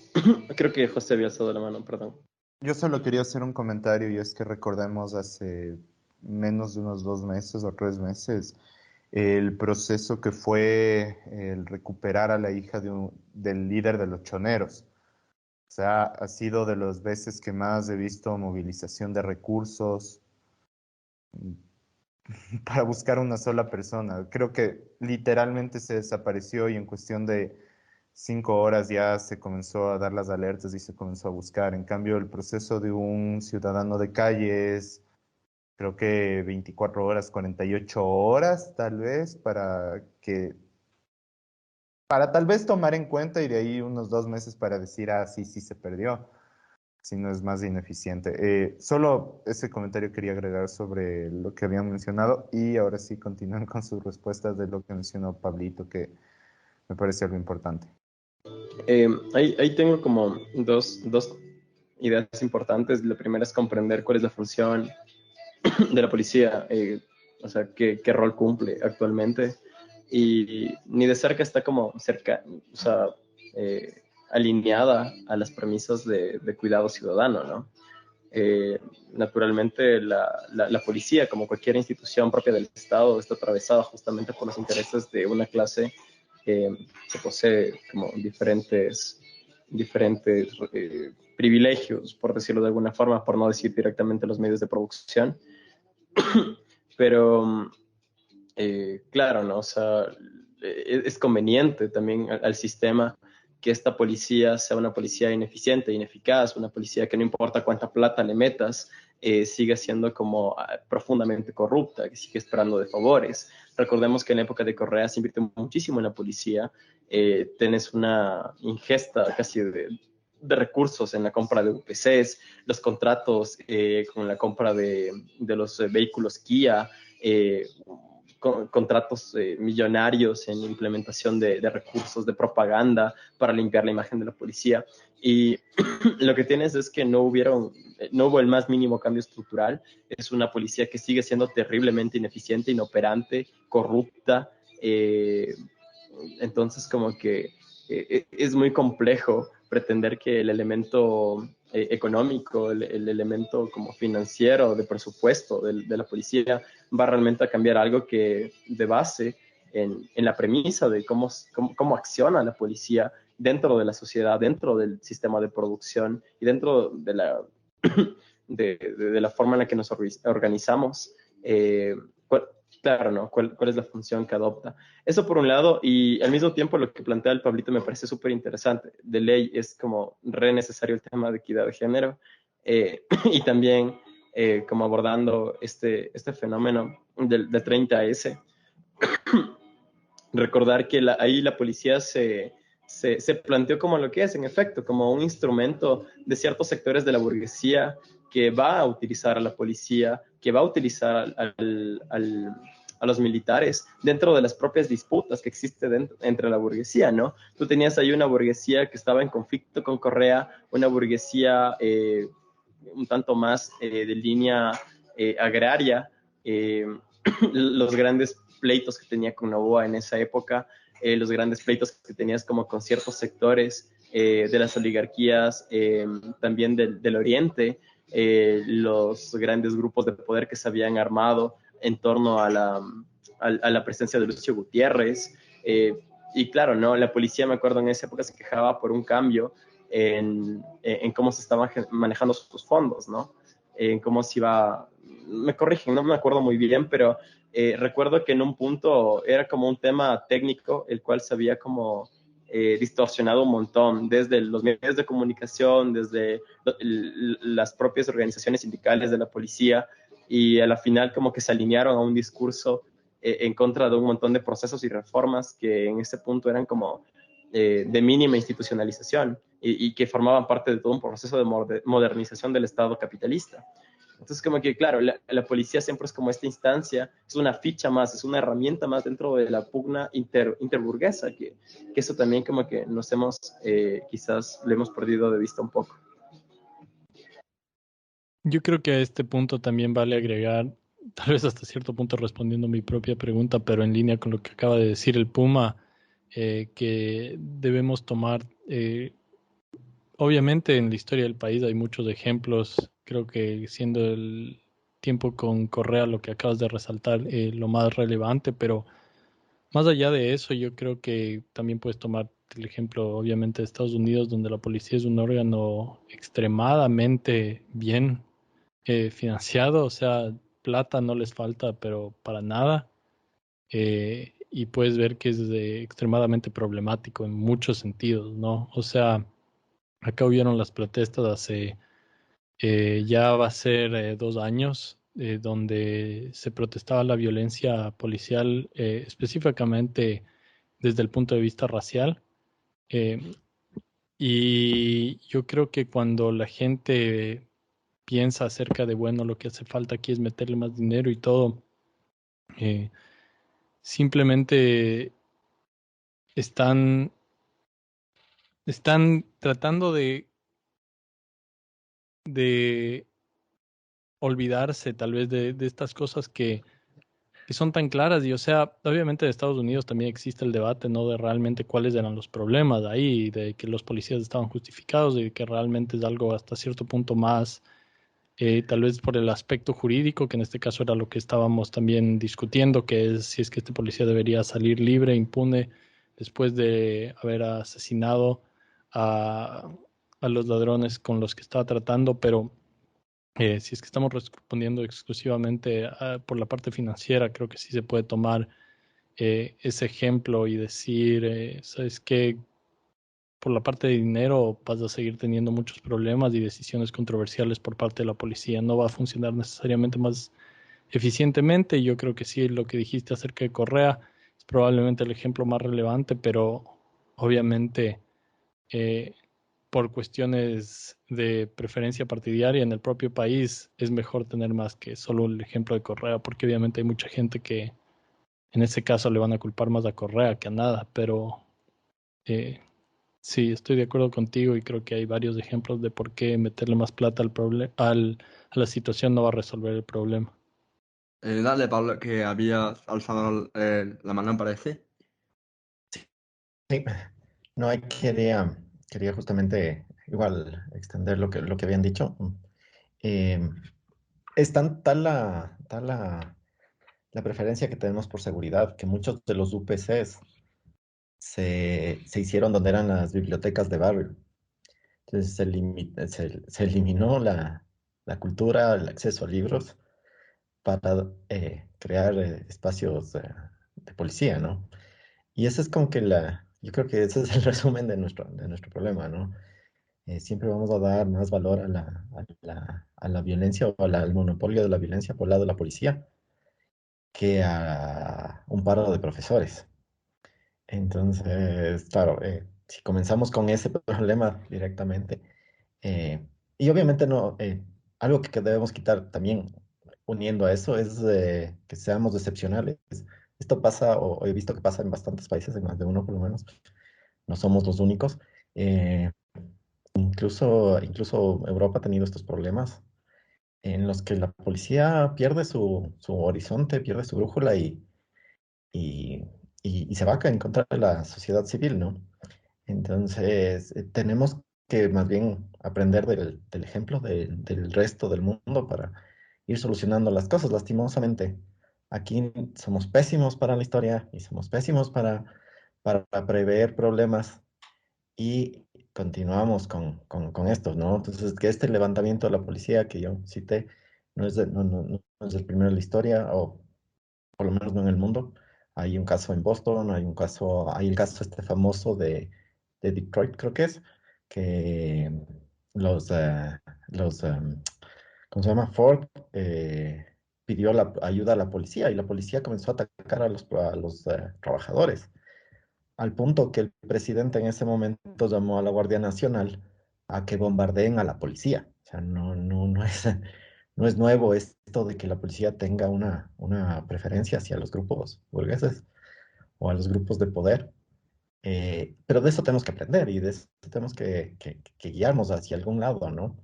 Creo que José había alzado la mano, perdón. Yo solo quería hacer un comentario y es que recordemos hace menos de unos 2 meses o 3 meses el proceso que fue el recuperar a la hija del líder de los choneros. O sea, ha sido de las veces que más he visto movilización de recursos para buscar una sola persona. Creo que literalmente se desapareció y en cuestión de 5 horas ya se comenzó a dar las alertas y se comenzó a buscar. En cambio, el proceso de un ciudadano de calles, creo que 24 horas, 48 horas tal vez, para tal vez tomar en cuenta y de ahí unos 2 meses para decir, ah, sí, sí se perdió, si no es más ineficiente. Solo ese comentario quería agregar sobre lo que habían mencionado y ahora sí continúan con sus respuestas de lo que mencionó Pablito, que me parece algo importante. Ahí tengo como dos ideas importantes. La primera es comprender cuál es la función de la policía, o sea, qué rol cumple actualmente. Y ni de cerca está como cerca, o sea, alineada a las premisas de cuidado ciudadano, ¿no? Naturalmente la policía, como cualquier institución propia del Estado, está atravesada justamente por los intereses de una clase que posee como diferentes privilegios, por decirlo de alguna forma, por no decir directamente los medios de producción. Pero claro, ¿no? O sea, es conveniente también al sistema que esta policía sea una policía ineficiente, ineficaz, una policía que no importa cuánta plata le metas, siga siendo como profundamente corrupta, que sigue esperando de favores. Recordemos que en la época de Correa se invirtió muchísimo en la policía, tenés una ingesta casi de recursos en la compra de UPCs, los contratos con la compra de los vehículos Kia, contratos millonarios en implementación de recursos de propaganda para limpiar la imagen de la policía. Y lo que tienes es que no hubo el más mínimo cambio estructural. Es una policía que sigue siendo terriblemente ineficiente, inoperante, corrupta. Entonces, como que es muy complejo pretender que el elemento económico, el elemento como financiero, de presupuesto de la policía, va realmente a cambiar algo que de base en la premisa de cómo acciona la policía dentro de la sociedad, dentro del sistema de producción y dentro de la forma en la que nos organizamos. Claro, ¿no? ¿Cuál es la función que adopta? Eso por un lado, y al mismo tiempo lo que plantea el Pablito me parece súper interesante. De ley es como re necesario el tema de equidad de género y también como abordando este fenómeno del 30S. Recordar que ahí la policía se planteó como lo que es, en efecto, como un instrumento de ciertos sectores de la burguesía que va a utilizar a la policía, que va a utilizar a los militares dentro de las propias disputas que existen entre la burguesía, ¿no? Tú tenías ahí una burguesía que estaba en conflicto con Correa, una burguesía un tanto más de línea agraria, los grandes pleitos que tenía con Novoa en esa época, los grandes pleitos que tenías como con ciertos sectores de las oligarquías, también del Oriente, los grandes grupos de poder que se habían armado en torno a la presencia de Lucio Gutiérrez. Y claro, ¿no? La policía, me acuerdo, en esa época se quejaba por un cambio en cómo se estaban manejando sus fondos, ¿no? En cómo se iba, me corrigen, no me acuerdo muy bien, pero recuerdo que en un punto era como un tema técnico, el cual se había como distorsionado un montón, desde los medios de comunicación, desde las propias organizaciones sindicales de la policía, y a la final como que se alinearon a un discurso en contra de un montón de procesos y reformas que en ese punto eran como de mínima institucionalización y que formaban parte de todo un proceso de modernización del Estado capitalista. Entonces, como que, claro, la policía siempre es como esta instancia, es una ficha más, es una herramienta más dentro de la pugna interburguesa, que eso también como que quizás le hemos perdido de vista un poco. Yo creo que a este punto también vale agregar, tal vez hasta cierto punto respondiendo a mi propia pregunta, pero en línea con lo que acaba de decir el Puma, que debemos tomar, obviamente en la historia del país hay muchos ejemplos, creo que siendo el tiempo con Correa lo que acabas de resaltar, lo más relevante, pero más allá de eso, yo creo que también puedes tomar el ejemplo, obviamente, de Estados Unidos, donde la policía es un órgano extremadamente bien financiado, o sea, plata no les falta, pero para nada. Y puedes ver que es extremadamente problemático en muchos sentidos, ¿no? O sea, acá hubieron las protestas hace, ya va a ser 2 años, donde se protestaba la violencia policial, específicamente desde el punto de vista racial. Eh, y yo creo que cuando la gente piensa acerca de, bueno, lo que hace falta aquí es meterle más dinero y todo, eh, simplemente están están tratando de olvidarse tal vez de estas cosas que son tan claras. Y o sea, obviamente en Estados Unidos también existe el debate, ¿no? De realmente cuáles eran los problemas ahí, de que los policías estaban justificados, de que realmente es algo hasta cierto punto más, tal vez por el aspecto jurídico, que en este caso era lo que estábamos también discutiendo, que es si es que este policía debería salir libre, impune, después de haber asesinado a, a los ladrones con los que estaba tratando, pero si es que estamos respondiendo exclusivamente por la parte financiera, creo que sí se puede tomar ese ejemplo y decir, ¿sabes qué? Por la parte de dinero vas a seguir teniendo muchos problemas y decisiones controversiales por parte de la policía. No va a funcionar necesariamente más eficientemente. Yo creo que sí, lo que dijiste acerca de Correa es probablemente el ejemplo más relevante, pero obviamente eh, por cuestiones de preferencia partidaria en el propio país es mejor tener más que solo el ejemplo de Correa, porque obviamente hay mucha gente que en ese caso le van a culpar más a Correa que a nada, pero eh, sí, estoy de acuerdo contigo y creo que hay varios ejemplos de por qué meterle más plata a la situación no va a resolver el problema. Dale, Pablo, que habías alzado la mano, parece. Sí, no, quería justamente igual extender lo que habían dicho. Eh, es tal la preferencia que tenemos por seguridad que muchos de los UPCs se hicieron donde eran las bibliotecas de barrio. Entonces se eliminó la cultura, el acceso a libros para crear espacios de policía, ¿no? Y ese es como que yo creo que ese es el resumen de nuestro problema, ¿no? Siempre vamos a dar más valor a la violencia o al monopolio de la violencia por el lado de la policía que a un paro de profesores. Entonces, claro, si comenzamos con ese problema directamente, eh, y obviamente no, algo que debemos quitar también uniendo a eso es que seamos excepcionales. Esto pasa, o he visto que pasa en bastantes países, en más de uno por lo menos, no somos los únicos. Eh, incluso Europa ha tenido estos problemas en los que la policía pierde su horizonte, pierde su brújula y, y se va en contra de la sociedad civil, ¿no? Entonces, tenemos que más bien aprender del ejemplo del resto del mundo para ir solucionando las cosas. Lastimosamente, aquí somos pésimos para la historia y somos pésimos para prever problemas y continuamos con esto, ¿no? Entonces, que este levantamiento de la policía que yo cité no es el primero en la historia, o por lo menos no en el mundo. Hay un caso en Boston, hay el caso este famoso de Detroit, creo que es, que los, eh, los ¿cómo se llama? Ford pidió la ayuda a la policía y la policía comenzó a atacar a los trabajadores, al punto que el presidente en ese momento llamó a la Guardia Nacional a que bombardeen a la policía. O sea, no es nuevo esto de que la policía tenga una preferencia hacia los grupos burgueses o a los grupos de poder. Pero de eso tenemos que aprender y de eso tenemos que guiarnos hacia algún lado, ¿no?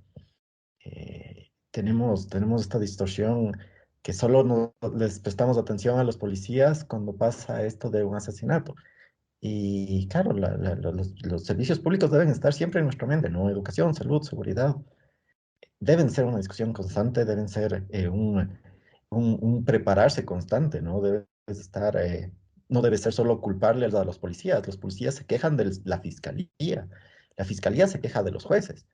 Tenemos esta distorsión que solo les prestamos atención a los policías cuando pasa esto de un asesinato. Y claro, los servicios públicos deben estar siempre en nuestra mente, ¿no? Educación, salud, seguridad, deben ser una discusión constante, deben ser un prepararse constante, ¿no? No debe ser solo culparles a los policías se quejan de la fiscalía se queja de los jueces,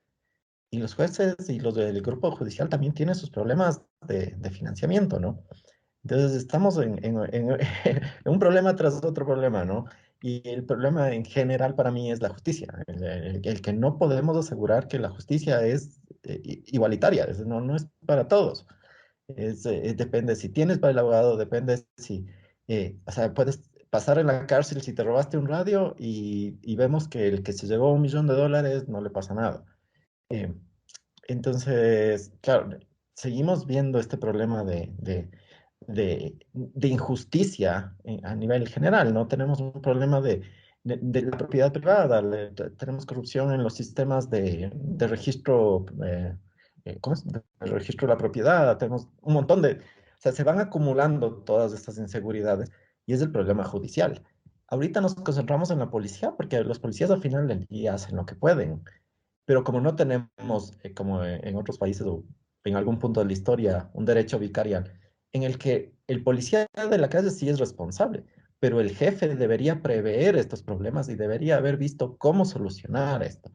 y los jueces y los del grupo judicial también tienen sus problemas de financiamiento, ¿no? Entonces estamos en un problema tras otro problema, ¿no? Y el problema en general para mí es la justicia, el que no podemos asegurar que la justicia es igualitaria, no es para todos. Depende si tienes para el abogado, depende si, o sea, puedes pasar en la cárcel si te robaste un radio y vemos que el que se llevó $1 millón no le pasa nada. Eh, entonces, claro, seguimos viendo este problema de injusticia a nivel general, ¿no? Tenemos un problema de la propiedad privada. Tenemos corrupción en los sistemas de registro, ¿cómo es? De registro de la propiedad. Tenemos un montón de, o sea, se van acumulando todas estas inseguridades y es el problema judicial. Ahorita nos concentramos en la policía porque los policías al final del día hacen lo que pueden, pero como no tenemos, como en otros países o en algún punto de la historia, un derecho vicarial en el que el policía de la calle sí es responsable, pero el jefe debería prever estos problemas y debería haber visto cómo solucionar esto.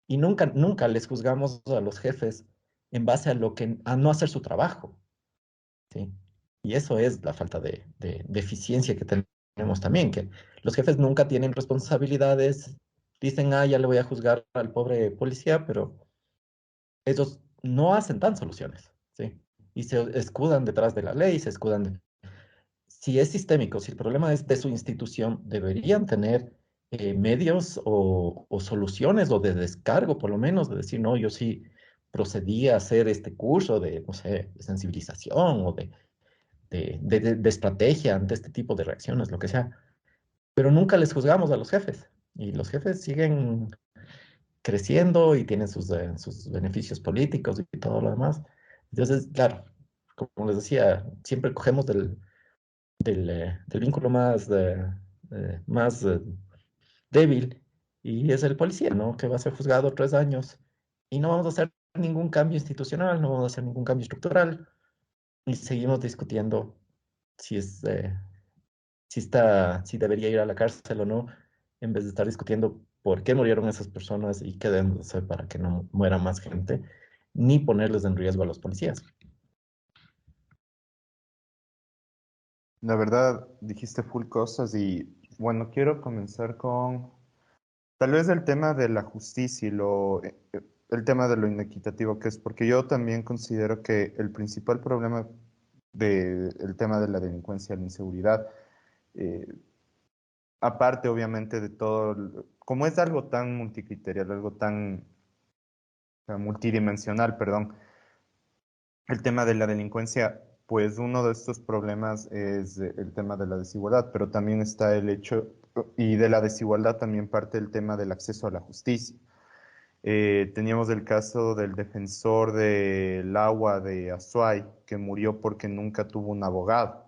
Y nunca les juzgamos a los jefes en base a a no hacer su trabajo, ¿sí? Y eso es la falta de eficiencia que tenemos también, que los jefes nunca tienen responsabilidades, dicen, ah, ya le voy a juzgar al pobre policía, pero ellos no hacen tan soluciones, ¿sí? Y se escudan detrás de la ley, se escudan si es sistémico, si el problema es de su institución, deberían tener medios o soluciones o de descargo, por lo menos, de decir, no, yo sí procedí a hacer este curso de, no sé, de sensibilización o de estrategia ante este tipo de reacciones, lo que sea. Pero nunca les juzgamos a los jefes y los jefes siguen creciendo y tienen sus beneficios políticos y todo lo demás. Entonces, claro, como les decía, siempre cogemos del vínculo más débil y es el policía, ¿no? Que va a ser juzgado 3 años y no vamos a hacer ningún cambio institucional, no vamos a hacer ningún cambio estructural y seguimos discutiendo si si debería ir a la cárcel o no, en vez de estar discutiendo por qué murieron esas personas y qué debemos hacer para que no muera más gente, ni ponerles en riesgo a los policías. La verdad, dijiste full cosas y bueno, quiero comenzar con tal vez el tema de la justicia y el tema de lo inequitativo que es, porque yo también considero que el principal problema del tema de la delincuencia, la inseguridad, eh, aparte obviamente de todo, como es algo tan multicriterial, algo tan multidimensional, perdón, el tema de la delincuencia, pues uno de estos problemas es el tema de la desigualdad, pero también está el hecho, y de la desigualdad también parte el tema del acceso a la justicia. Teníamos el caso del defensor del agua de Azuay, que murió porque nunca tuvo un abogado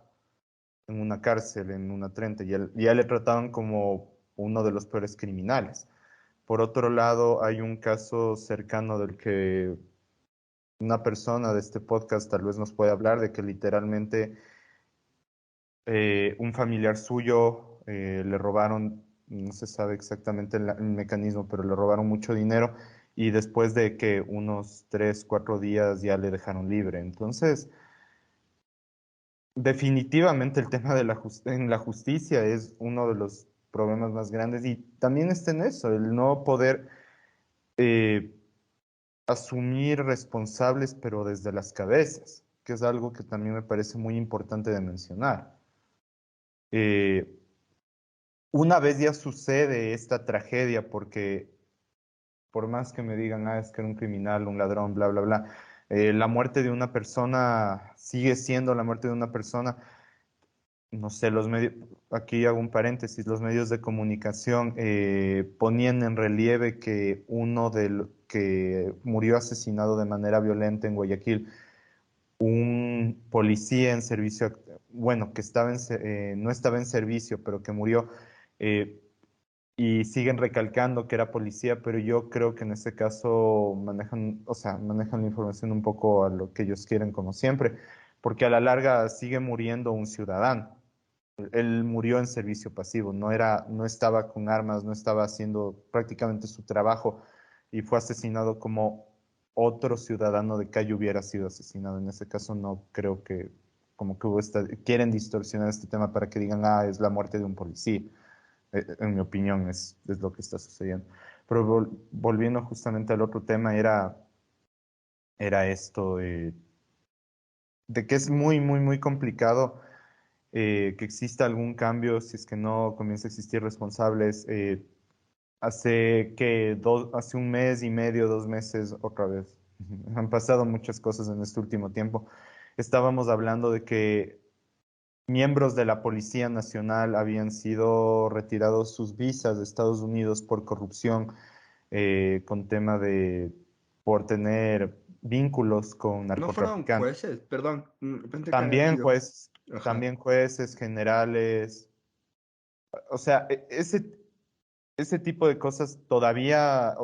en una cárcel, en una 30, y a él le trataban como uno de los peores criminales. Por otro lado, hay un caso cercano del que una persona de este podcast tal vez nos puede hablar, de que literalmente un familiar suyo le robaron, no se sabe exactamente el mecanismo, pero le robaron mucho dinero y después de que unos 3, 4 días ya le dejaron libre. Entonces, definitivamente el tema de en la justicia es uno de los problemas más grandes y también está en eso, el no poder eh, asumir responsables, pero desde las cabezas, que es algo que también me parece muy importante de mencionar. Eh, una vez ya sucede esta tragedia, porque por más que me digan, ah, es que era un criminal, un ladrón, bla, bla, bla, la muerte de una persona sigue siendo la muerte de una persona. No sé, los medios, aquí hago un paréntesis, los medios de comunicación ponían en relieve que que murió asesinado de manera violenta en Guayaquil, un policía en servicio, bueno, que no estaba en servicio, pero que murió, eh, y siguen recalcando que era policía, pero yo creo que en este caso manejan, o sea, manejan la información un poco a lo que ellos quieren, como siempre, porque a la larga sigue muriendo un ciudadano. Él murió en servicio pasivo, no estaba con armas, no estaba haciendo prácticamente su trabajo y fue asesinado como otro ciudadano de calle hubiera sido asesinado. En ese caso no creo que como que quieren distorsionar este tema para que digan, ah, es la muerte de un policía. En mi opinión es lo que está sucediendo. Pero volviendo justamente al otro tema, era esto de que es muy, muy, muy complicado que exista algún cambio si es que no comienza a existir responsables. Hace un mes y medio, 2 meses, otra vez. Han pasado muchas cosas en este último tiempo. Estábamos hablando de que miembros de la Policía Nacional habían sido retirados sus visas de Estados Unidos por corrupción, con tema por tener vínculos con ¿No fueron narcotraficantes. jueces? Perdón, pensé que habían También, sido. pues, Ajá. también jueces, generales, o sea, ese tipo de cosas todavía,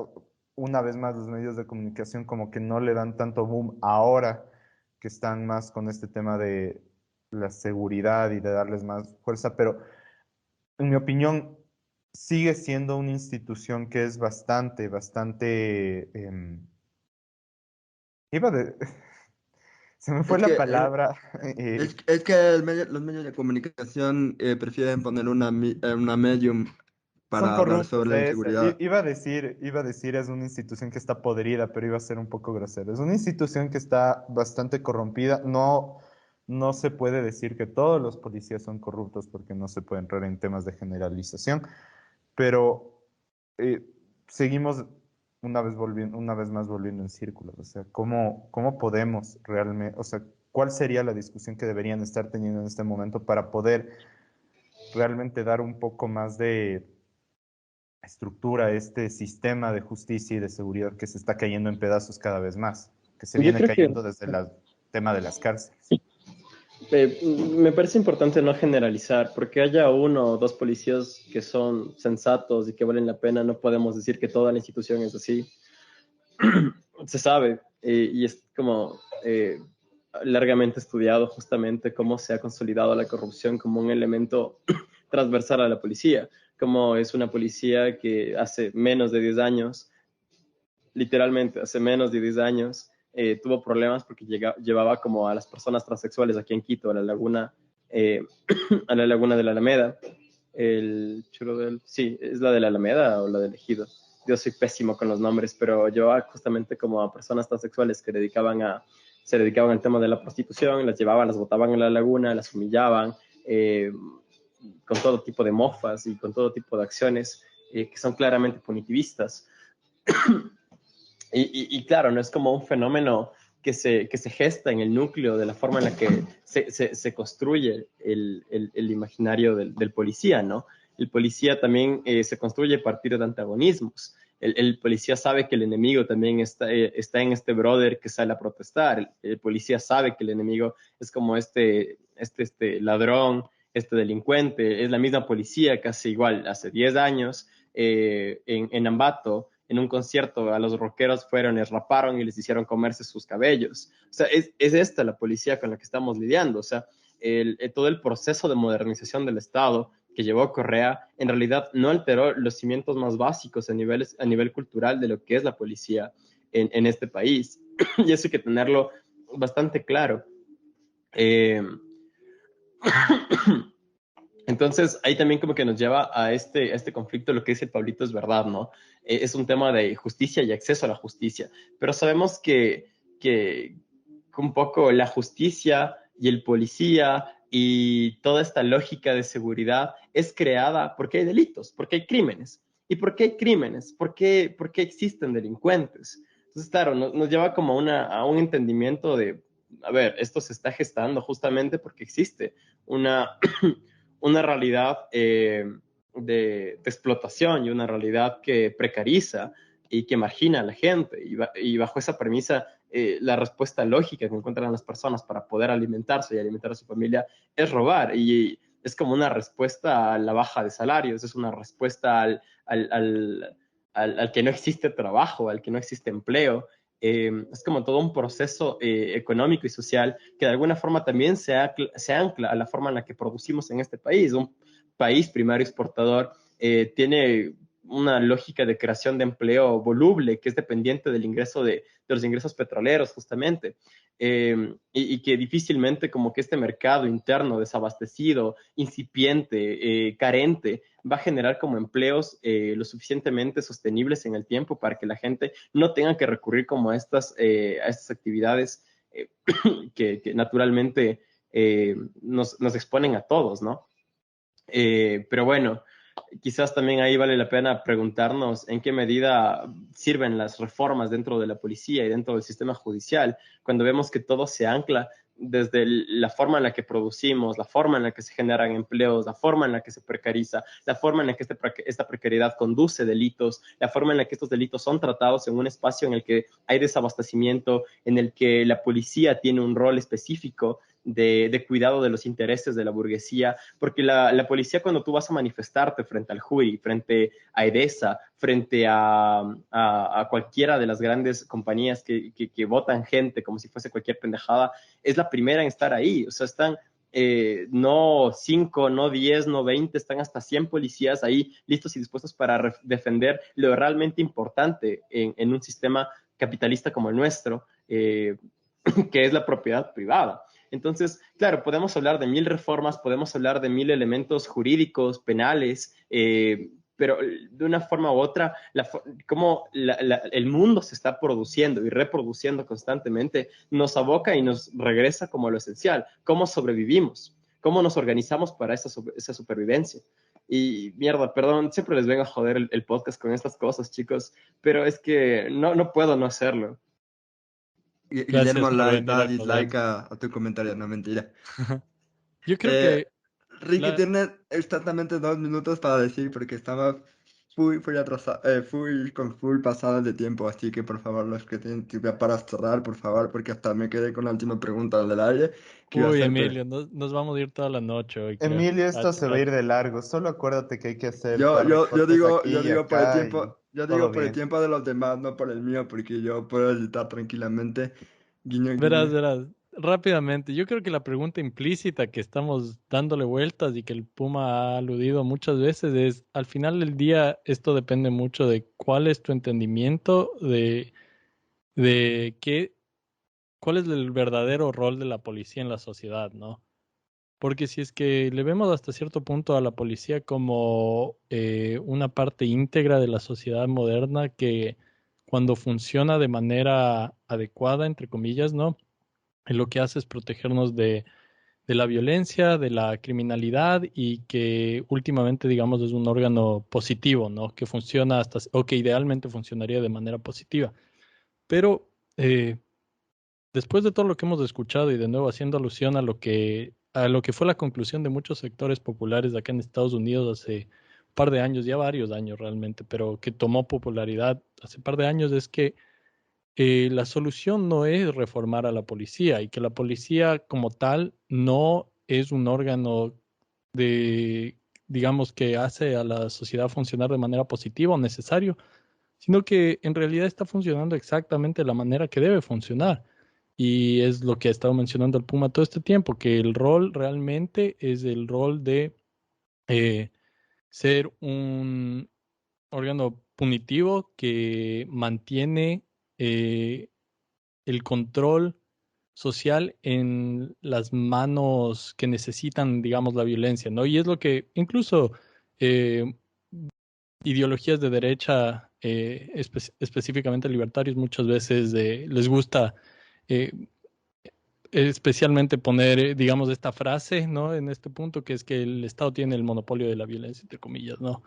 una vez más, los medios de comunicación como que no le dan tanto boom ahora que están más con este tema de la seguridad y de darles más fuerza, pero en mi opinión sigue siendo una institución que es bastante, iba de, se me fue Es la que, palabra, es que los medios de comunicación prefieren poner una medium son para hablar corruptos, sobre la inseguridad. iba a decir es una institución que está podrida, pero iba a ser un poco grosero. Es una institución que está bastante corrompida. No, no se puede decir que todos los policías son corruptos porque no se puede entrar en temas de generalización, pero eh, seguimos una vez más volviendo en círculos. O sea, ¿cómo podemos realmente, o sea, cuál sería la discusión que deberían estar teniendo en este momento para poder realmente dar un poco más de estructura este sistema de justicia y de seguridad que se está cayendo en pedazos cada vez más, que se Yo viene creo que cayendo desde el tema de las cárceles? me parece importante no generalizar, porque haya uno o dos policías que son sensatos y que valen la pena, no podemos decir que toda la institución es así. Se sabe, y es como largamente estudiado justamente cómo se ha consolidado la corrupción como un elemento transversal a la policía, como es una policía que hace menos de 10 años, literalmente hace menos de 10 años, tuvo problemas porque llevaba como a las personas transexuales aquí en Quito, a la laguna, a la laguna de la Alameda, el chulo del, sí, es la de la Alameda o la del Ejido. Yo soy pésimo con los nombres, pero llevaba justamente como a personas transexuales que se dedicaban al tema de la prostitución, las llevaban, las botaban en la laguna, las humillaban, con todo tipo de mofas y con todo tipo de acciones que son claramente punitivistas. Y claro, no es como un fenómeno que se gesta en el núcleo de la forma en la que se construye el imaginario del policía, ¿no? El policía también se construye a partir de antagonismos. El policía sabe que el enemigo también está en este brother que sale a protestar. El policía sabe que el enemigo es como este ladrón, este delincuente. Es la misma policía, casi igual, hace 10 años en Ambato, en un concierto, a los rockeros fueron, les raparon y les hicieron comerse sus cabellos. O sea, es esta la policía con la que estamos lidiando. O sea, todo el proceso de modernización del Estado que llevó Correa, en realidad no alteró los cimientos más básicos a nivel cultural de lo que es la policía en este país. Y eso hay que tenerlo bastante claro. Eh, Entonces, ahí también como que nos lleva a este conflicto, lo que dice Pablito es verdad, ¿no? Es un tema de justicia y acceso a la justicia, pero sabemos que un poco la justicia y el policía y toda esta lógica de seguridad es creada porque hay delitos, porque hay crímenes. ¿Y por qué hay crímenes? Por qué existen delincuentes? Entonces, claro, nos lleva como a un entendimiento de, a ver, esto se está gestando justamente porque existe una una realidad de explotación y una realidad que precariza y que margina a la gente. Y bajo esa premisa, la respuesta lógica que encuentran las personas para poder alimentarse y alimentar a su familia es robar. Y es como una respuesta a la baja de salarios, es una respuesta al que no existe trabajo, al que no existe empleo. Es como todo un proceso económico y social que de alguna forma también se ancla a la forma en la que producimos en este país. Un país primario exportador tiene una lógica de creación de empleo voluble que es dependiente del ingreso de los ingresos petroleros justamente y que difícilmente como que este mercado interno desabastecido, incipiente, carente, va a generar como empleos lo suficientemente sostenibles en el tiempo para que la gente no tenga que recurrir como a estas actividades que naturalmente nos exponen a todos, ¿no? Pero bueno, quizás también ahí vale la pena preguntarnos en qué medida sirven las reformas dentro de la policía y dentro del sistema judicial, cuando vemos que todo se ancla la forma en la que producimos, la forma en la que se generan empleos, la forma en la que se precariza, la forma en la que esta precariedad conduce delitos, la forma en la que estos delitos son tratados en un espacio en el que hay desabastecimiento, en el que la policía tiene un rol específico de cuidado de los intereses de la burguesía, porque la policía, cuando tú vas a manifestarte frente al jury, frente a Edesa, frente a cualquiera de las grandes compañías que votan gente como si fuese cualquier pendejada, es la primera en estar ahí. O sea, están no 5, no 10, no 20, están hasta 100 policías ahí listos y dispuestos para defender lo realmente importante en un sistema capitalista como el nuestro, que es la propiedad privada. Entonces, claro, podemos hablar de 1000 reformas, podemos hablar de 1000 elementos jurídicos, penales, pero de una forma u otra, cómo el mundo se está produciendo y reproduciendo constantemente, nos aboca y nos regresa como a lo esencial, cómo sobrevivimos, cómo nos organizamos para esa supervivencia. Y mierda, perdón, siempre les vengo a joder el podcast con estas cosas, chicos, pero es que no puedo no hacerlo. Guillermo Gracias por le venir da a joder. dislike a tu comentario, no mentira. Yo creo Eh, que Ricky la, tiene exactamente 2 minutos para decir porque estaba full atrasado, con full pasada de tiempo, así que por favor los que tienen tiempo para cerrar, por favor, porque hasta me quedé con la última pregunta del aire que iba a uy, hacer, pero Emilio, nos vamos a ir toda la noche hoy, creo. Emilio, Ah, esto se va a chale. ir de largo. Solo acuérdate que hay que hacer yo, par de yo, yo cortes digo, aquí yo y digo por el acá y tiempo, yo todo digo por el bien. tiempo de los demás, no por el mío, porque yo puedo editar tranquilamente. Guiño, guiño. Verás, rápidamente. Yo creo que la pregunta implícita que estamos dándole vueltas y que el Puma ha aludido muchas veces es, al final del día, esto depende mucho de cuál es tu entendimiento de cuál es el verdadero rol de la policía en la sociedad, ¿no? Porque si es que le vemos hasta cierto punto a la policía como una parte íntegra de la sociedad moderna que cuando funciona de manera adecuada, entre comillas, ¿no? Lo que hace es protegernos de la violencia, de la criminalidad y que últimamente, digamos, es un órgano positivo, ¿no? Que funciona o que idealmente funcionaría de manera positiva. Pero eh, después de todo lo que hemos escuchado y de nuevo haciendo alusión a lo que fue la conclusión de muchos sectores populares de acá en Estados Unidos hace un par de años, ya varios años realmente, pero que tomó popularidad hace un par de años, es que la solución no es reformar a la policía y que la policía como tal no es un órgano de, digamos, que hace a la sociedad funcionar de manera positiva o necesario, sino que en realidad está funcionando exactamente de la manera que debe funcionar. Y es lo que ha estado mencionando el Puma todo este tiempo, que el rol realmente es el rol de eh, ser un órgano punitivo que mantiene eh, el control social en las manos que necesitan, digamos, la violencia, ¿no? Y es lo que incluso eh, ideologías de derecha, específicamente libertarios, muchas veces les gusta eh, especialmente poner, digamos, esta frase, ¿no? En este punto, que es que el Estado tiene el monopolio de la violencia, entre comillas, ¿no?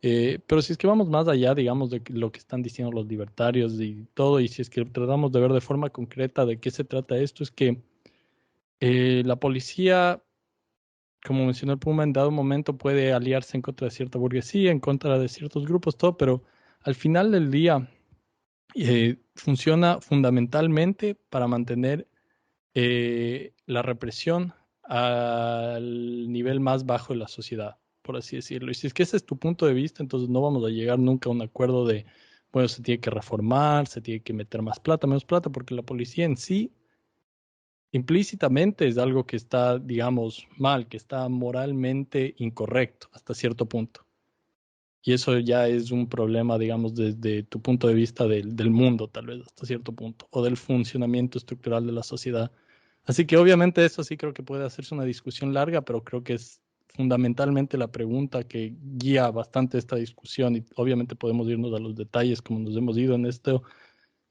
Pero si es que vamos más allá, digamos, de lo que están diciendo los libertarios y todo, y si es que tratamos de ver de forma concreta de qué se trata esto, es que la policía, como mencionó el Puma, en dado momento puede aliarse en contra de cierta burguesía, en contra de ciertos grupos, todo, pero al final del día funciona fundamentalmente para mantener la represión al nivel más bajo de la sociedad, por así decirlo. Y si es que ese es tu punto de vista, entonces no vamos a llegar nunca a un acuerdo de, bueno, se tiene que reformar, se tiene que meter más plata, menos plata, porque la policía en sí, implícitamente, es algo que está, digamos, mal, que está moralmente incorrecto hasta cierto punto. Y eso ya es un problema, digamos, desde tu punto de vista del mundo, tal vez, hasta cierto punto, o del funcionamiento estructural de la sociedad. Así que obviamente eso sí creo que puede hacerse una discusión larga, pero creo que es fundamentalmente la pregunta que guía bastante esta discusión y obviamente podemos irnos a los detalles como nos hemos ido en esto,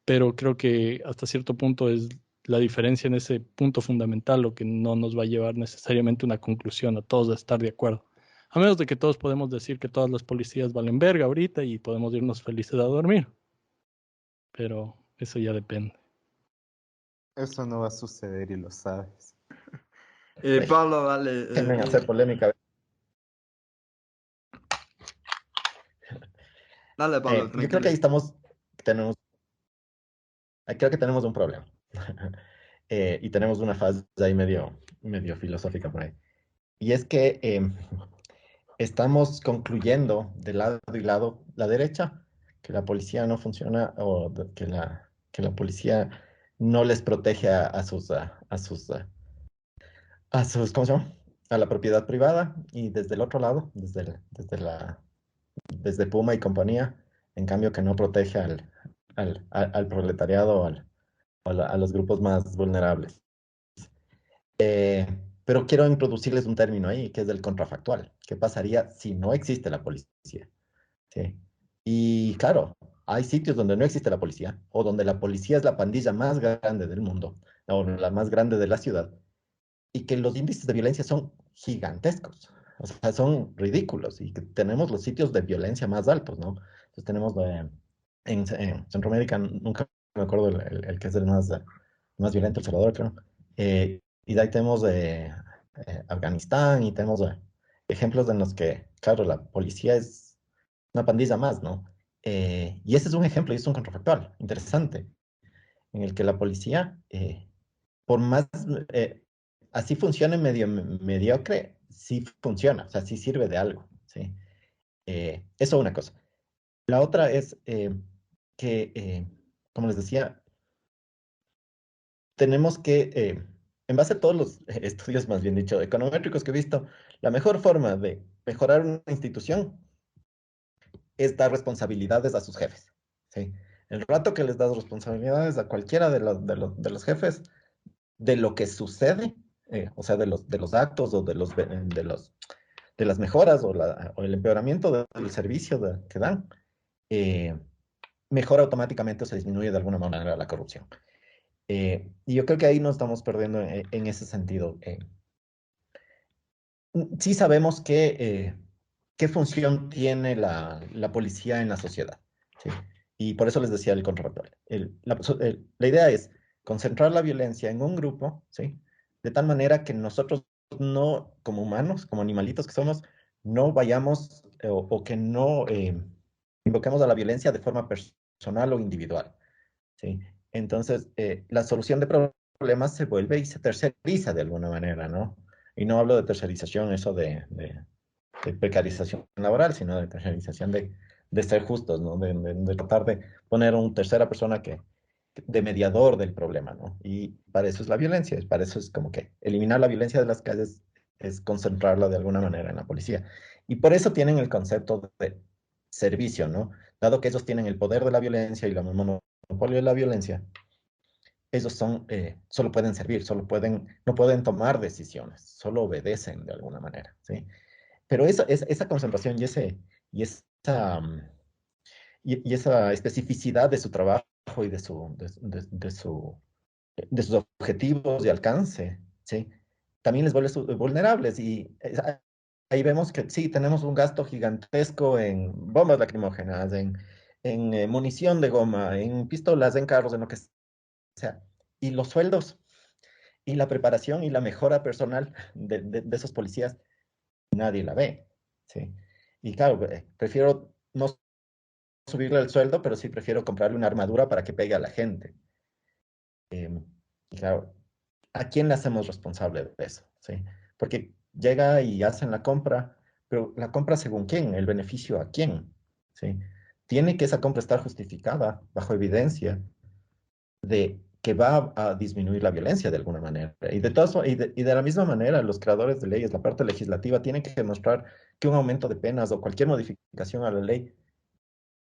pero creo que hasta cierto punto es la diferencia en ese punto fundamental lo que no nos va a llevar necesariamente a una conclusión, a todos a estar de acuerdo. A menos de que todos podemos decir que todas las policías valen verga ahorita y podemos irnos felices a dormir, pero eso ya depende. Eso no va a suceder y lo sabes. Pablo, dale. Déjenme hacer polémica. Dale, Pablo, Yo creo que ahí tranquilo. creo que tenemos un problema. Y tenemos una fase ahí medio filosófica por ahí. Y es que estamos concluyendo de lado y lado la derecha, que la policía no funciona que la policía no les protege ¿cómo se llama? A la propiedad privada, y desde el otro lado, desde Puma y compañía, en cambio que no protege al proletariado, a los grupos más vulnerables. Pero quiero introducirles un término ahí, que es el contrafactual. ¿Qué pasaría si no existe la policía? ¿Sí? Y claro, hay sitios donde no existe la policía, o donde la policía es la pandilla más grande del mundo, o la más grande de la ciudad, y que los índices de violencia son gigantescos, o sea, son ridículos, y que tenemos los sitios de violencia más altos, ¿no? Entonces tenemos en Centroamérica, nunca me acuerdo el que es el más violento, El Salvador, creo. Y de ahí tenemos Afganistán, y tenemos ejemplos en los que, claro, la policía es una pandilla más, ¿no? Y ese es un ejemplo, y es un contrafactual interesante, en el que la policía, por más, eh, así funcione medio mediocre, sí funciona, o sea, sí sirve de algo, ¿sí? Eso es una cosa. La otra es que, como les decía, tenemos que, en base a todos los estudios, más bien dicho, econométricos que he visto, la mejor forma de mejorar una institución es dar responsabilidades a sus jefes, ¿sí? El rato que les das responsabilidades a cualquiera de los jefes, de lo que sucede, o sea, de los actos, o de las mejoras, o el empeoramiento del servicio que dan, eh, mejora automáticamente, o se disminuye de alguna manera la corrupción. Y yo creo que ahí nos estamos perdiendo en ese sentido. Sí sabemos qué función tiene la policía en la sociedad, ¿sí? Y por eso les decía el contrafactual. La idea es concentrar la violencia en un grupo, ¿sí? De tal manera que nosotros no, como humanos, como animalitos que somos, no vayamos, o que no invoquemos a la violencia de forma personal o individual, ¿sí? Entonces, la solución de problemas se vuelve y se terceriza de alguna manera, ¿no? Y no hablo de tercerización, eso de precarización laboral, sino de tercerización de ser justos, ¿no? De tratar de poner a una tercera persona de mediador del problema, ¿no? Y para eso es la violencia, para eso es como que eliminar la violencia de las calles es concentrarla de alguna manera en la policía. Y por eso tienen el concepto de servicio, ¿no? Dado que ellos tienen el poder de la violencia y el monopolio de la violencia, ellos solo pueden servir, no pueden tomar decisiones, solo obedecen de alguna manera, ¿sí? Pero esa concentración y esa, mm, y esa especificidad de su trabajo, y de sus objetivos de alcance, ¿sí? También les vuelve vulnerables, y ahí vemos que sí, tenemos un gasto gigantesco en bombas lacrimógenas, en munición de goma, en pistolas, en carros, en lo que sea. Y los sueldos y la preparación y la mejora personal de esos policías, nadie la ve, ¿sí? Y claro, prefiero no subirle el sueldo, pero sí prefiero comprarle una armadura para que pegue a la gente. Y claro, ¿a quién le hacemos responsable de eso? ¿Sí? Porque llega y hacen la compra, pero la compra según quién, el beneficio a quién, ¿sí? Tiene que esa compra estar justificada bajo evidencia de que va a disminuir la violencia de alguna manera. Y de la misma manera, los creadores de leyes, la parte legislativa, tienen que demostrar que un aumento de penas o cualquier modificación a la ley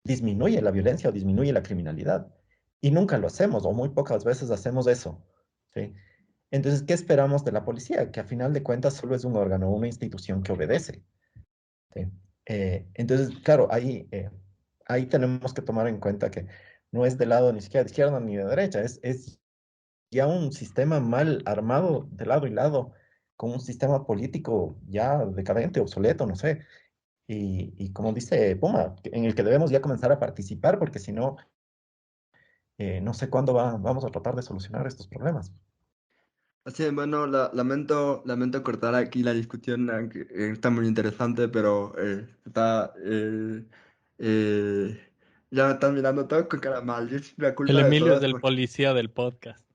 disminuye la violencia o disminuye la criminalidad. Y nunca lo hacemos, o muy pocas veces hacemos eso, ¿sí? Entonces, ¿qué esperamos de la policía? Que a final de cuentas solo es un órgano, una institución que obedece, ¿sí? Entonces, claro, ahí tenemos que tomar en cuenta que no es del lado ni siquiera de izquierda ni de derecha, es ya un sistema mal armado de lado y lado, con un sistema político ya decadente, obsoleto, no sé. Y como dice Puma, en el que debemos ya comenzar a participar, porque si no, no sé cuándo vamos a tratar de solucionar estos problemas. Así es, bueno, lamento cortar aquí la discusión, aunque está muy interesante, pero eh, ya me están mirando todo con cara mal. Y es la El culpa de Emilio es todos el porque policía del podcast.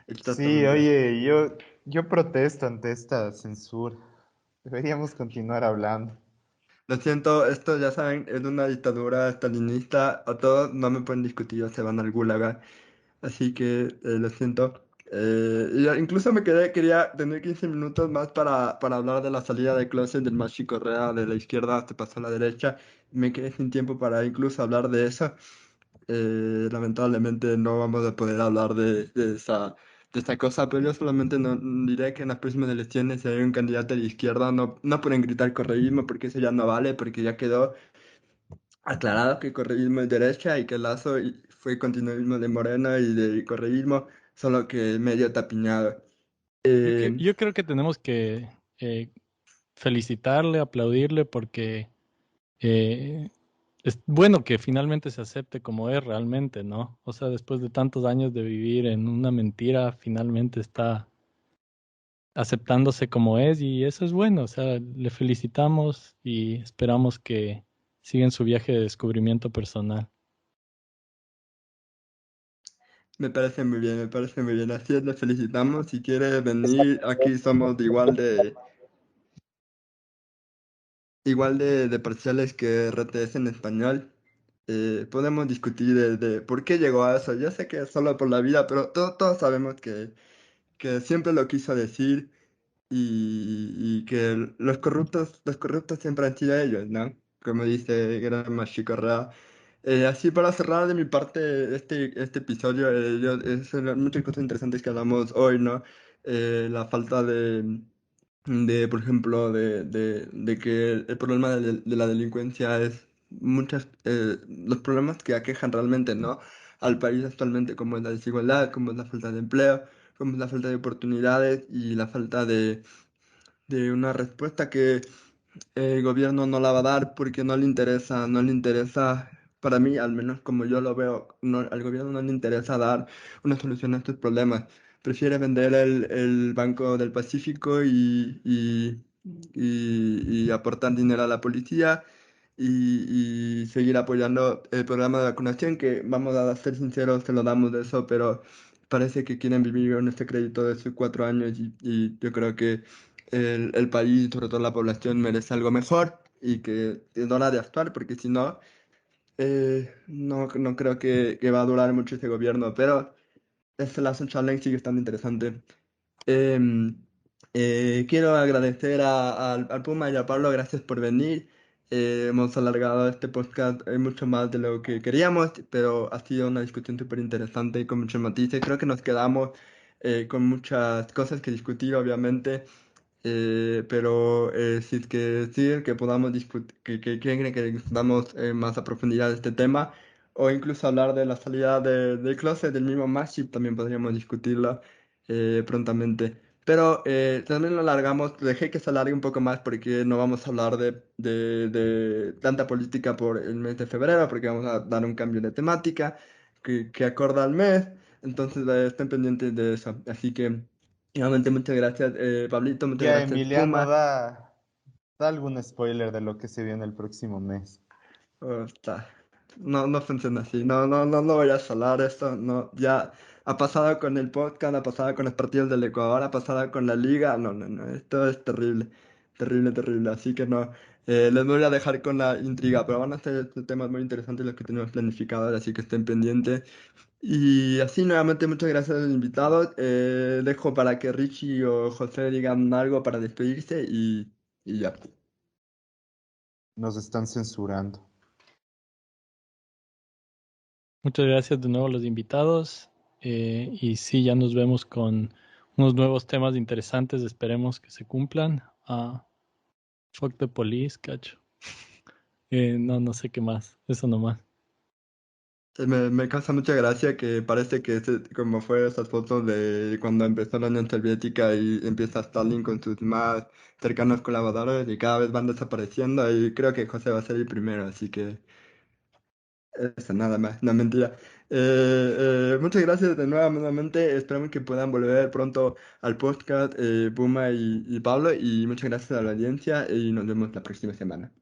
Sí, exactamente. oye, yo protesto ante esta censura. Deberíamos continuar hablando. Lo siento, esto ya saben, es una dictadura stalinista. A todos no me pueden discutir, o se van al gulag. Así que lo siento. Incluso quería tener 15 minutos más para hablar de la salida de closet del Machi Correa de la izquierda, se pasó a la derecha. Me quedé sin tiempo para incluso hablar de eso. Lamentablemente no vamos a poder hablar de esa cosa, pero yo solamente diré que en las próximas elecciones si hay un candidato de izquierda, no pueden gritar correísmo porque eso ya no vale, porque ya quedó aclarado que correísmo es derecha y que fue continuismo de Morena y de correísmo, solo que medio tapiñado. Eh, Yo creo que tenemos que felicitarle, aplaudirle, porque eh, es bueno que finalmente se acepte como es realmente, ¿no? O sea, después de tantos años de vivir en una mentira, finalmente está aceptándose como es y eso es bueno. O sea, le felicitamos y esperamos que siga en su viaje de descubrimiento personal. Me parece muy bien, me parece muy bien. Así es, le felicitamos. Si quiere venir, aquí somos igual de parciales que RTS en español. Podemos discutir de por qué llegó a eso. Yo sé que es solo por la vida, pero todos sabemos que siempre lo quiso decir y que los corruptos siempre han sido ellos, ¿no? Como dice Gran Machi Correa. Así para cerrar de mi parte este episodio, muchas cosas interesantes que hablamos hoy, ¿no? La falta por ejemplo, de que el problema de la delincuencia es los problemas que aquejan realmente, ¿no? Al país actualmente, como es la desigualdad, como es la falta de empleo, como es la falta de oportunidades y la falta de una respuesta que el gobierno no la va a dar porque no le interesa, para mí, al menos como yo lo veo, al gobierno no le interesa dar una solución a estos problemas. Prefiere vender el Banco del Pacífico y aportar dinero a la policía y seguir apoyando el programa de vacunación, que vamos a ser sinceros, se lo damos de eso, pero parece que quieren vivir en este crédito de sus 4 años y yo creo que el país, sobre todo la población, merece algo mejor y que es hora de actuar, porque si no, no creo que va a durar mucho este gobierno, pero este Last Challenge sigue estando interesante. Em, Quiero agradecer al Puma y a Pablo, gracias por venir. Hemos alargado este podcast mucho más de lo que queríamos, pero ha sido una discusión súper interesante y con muchos matices. Creo que nos quedamos con muchas cosas que discutir, obviamente. Pero si es que sí, que podamos discutir, que quieren que discutamos más a profundidad de este tema, o incluso hablar de la salida del closet del mismo Masip, también podríamos discutirla prontamente. Pero también lo alargamos, dejé que se alargue un poco más porque no vamos a hablar de tanta política por el mes de febrero, porque vamos a dar un cambio de temática que acorda al mes. Entonces estén pendientes de eso. Así que, nuevamente, muchas gracias, Pablito, muchas Ya, gracias, Emiliano, Puma. da algún spoiler de lo que se viene el próximo mes. Está. No funciona así. No voy a salar esto. No, ya ha pasado con el podcast, ha pasado con los partidos del Ecuador, ha pasado con la liga. No. Esto es terrible. Terrible, terrible. Así que no. Les voy a dejar con la intriga, pero van a ser temas muy interesantes los que tenemos planificados, así que estén pendientes. Y así, nuevamente, muchas gracias a los invitados. Dejo para que Richie o José digan algo para despedirse y ya. Nos están censurando. Muchas gracias de nuevo a los invitados. Y sí, ya nos vemos con unos nuevos temas interesantes. Esperemos que se cumplan. Fuck the police, cacho. No sé qué más. Eso nomás. Me causa mucha gracia que parece que como fue esas fotos de cuando empezó la Unión Soviética y empieza Stalin con sus más cercanos colaboradores y cada vez van desapareciendo y creo que José va a ser el primero, así que Eso, nada más, no mentira. Muchas gracias de nuevo, nuevamente. Esperamos que puedan volver pronto al podcast Puma y Pablo. Y muchas gracias a la audiencia y nos vemos la próxima semana.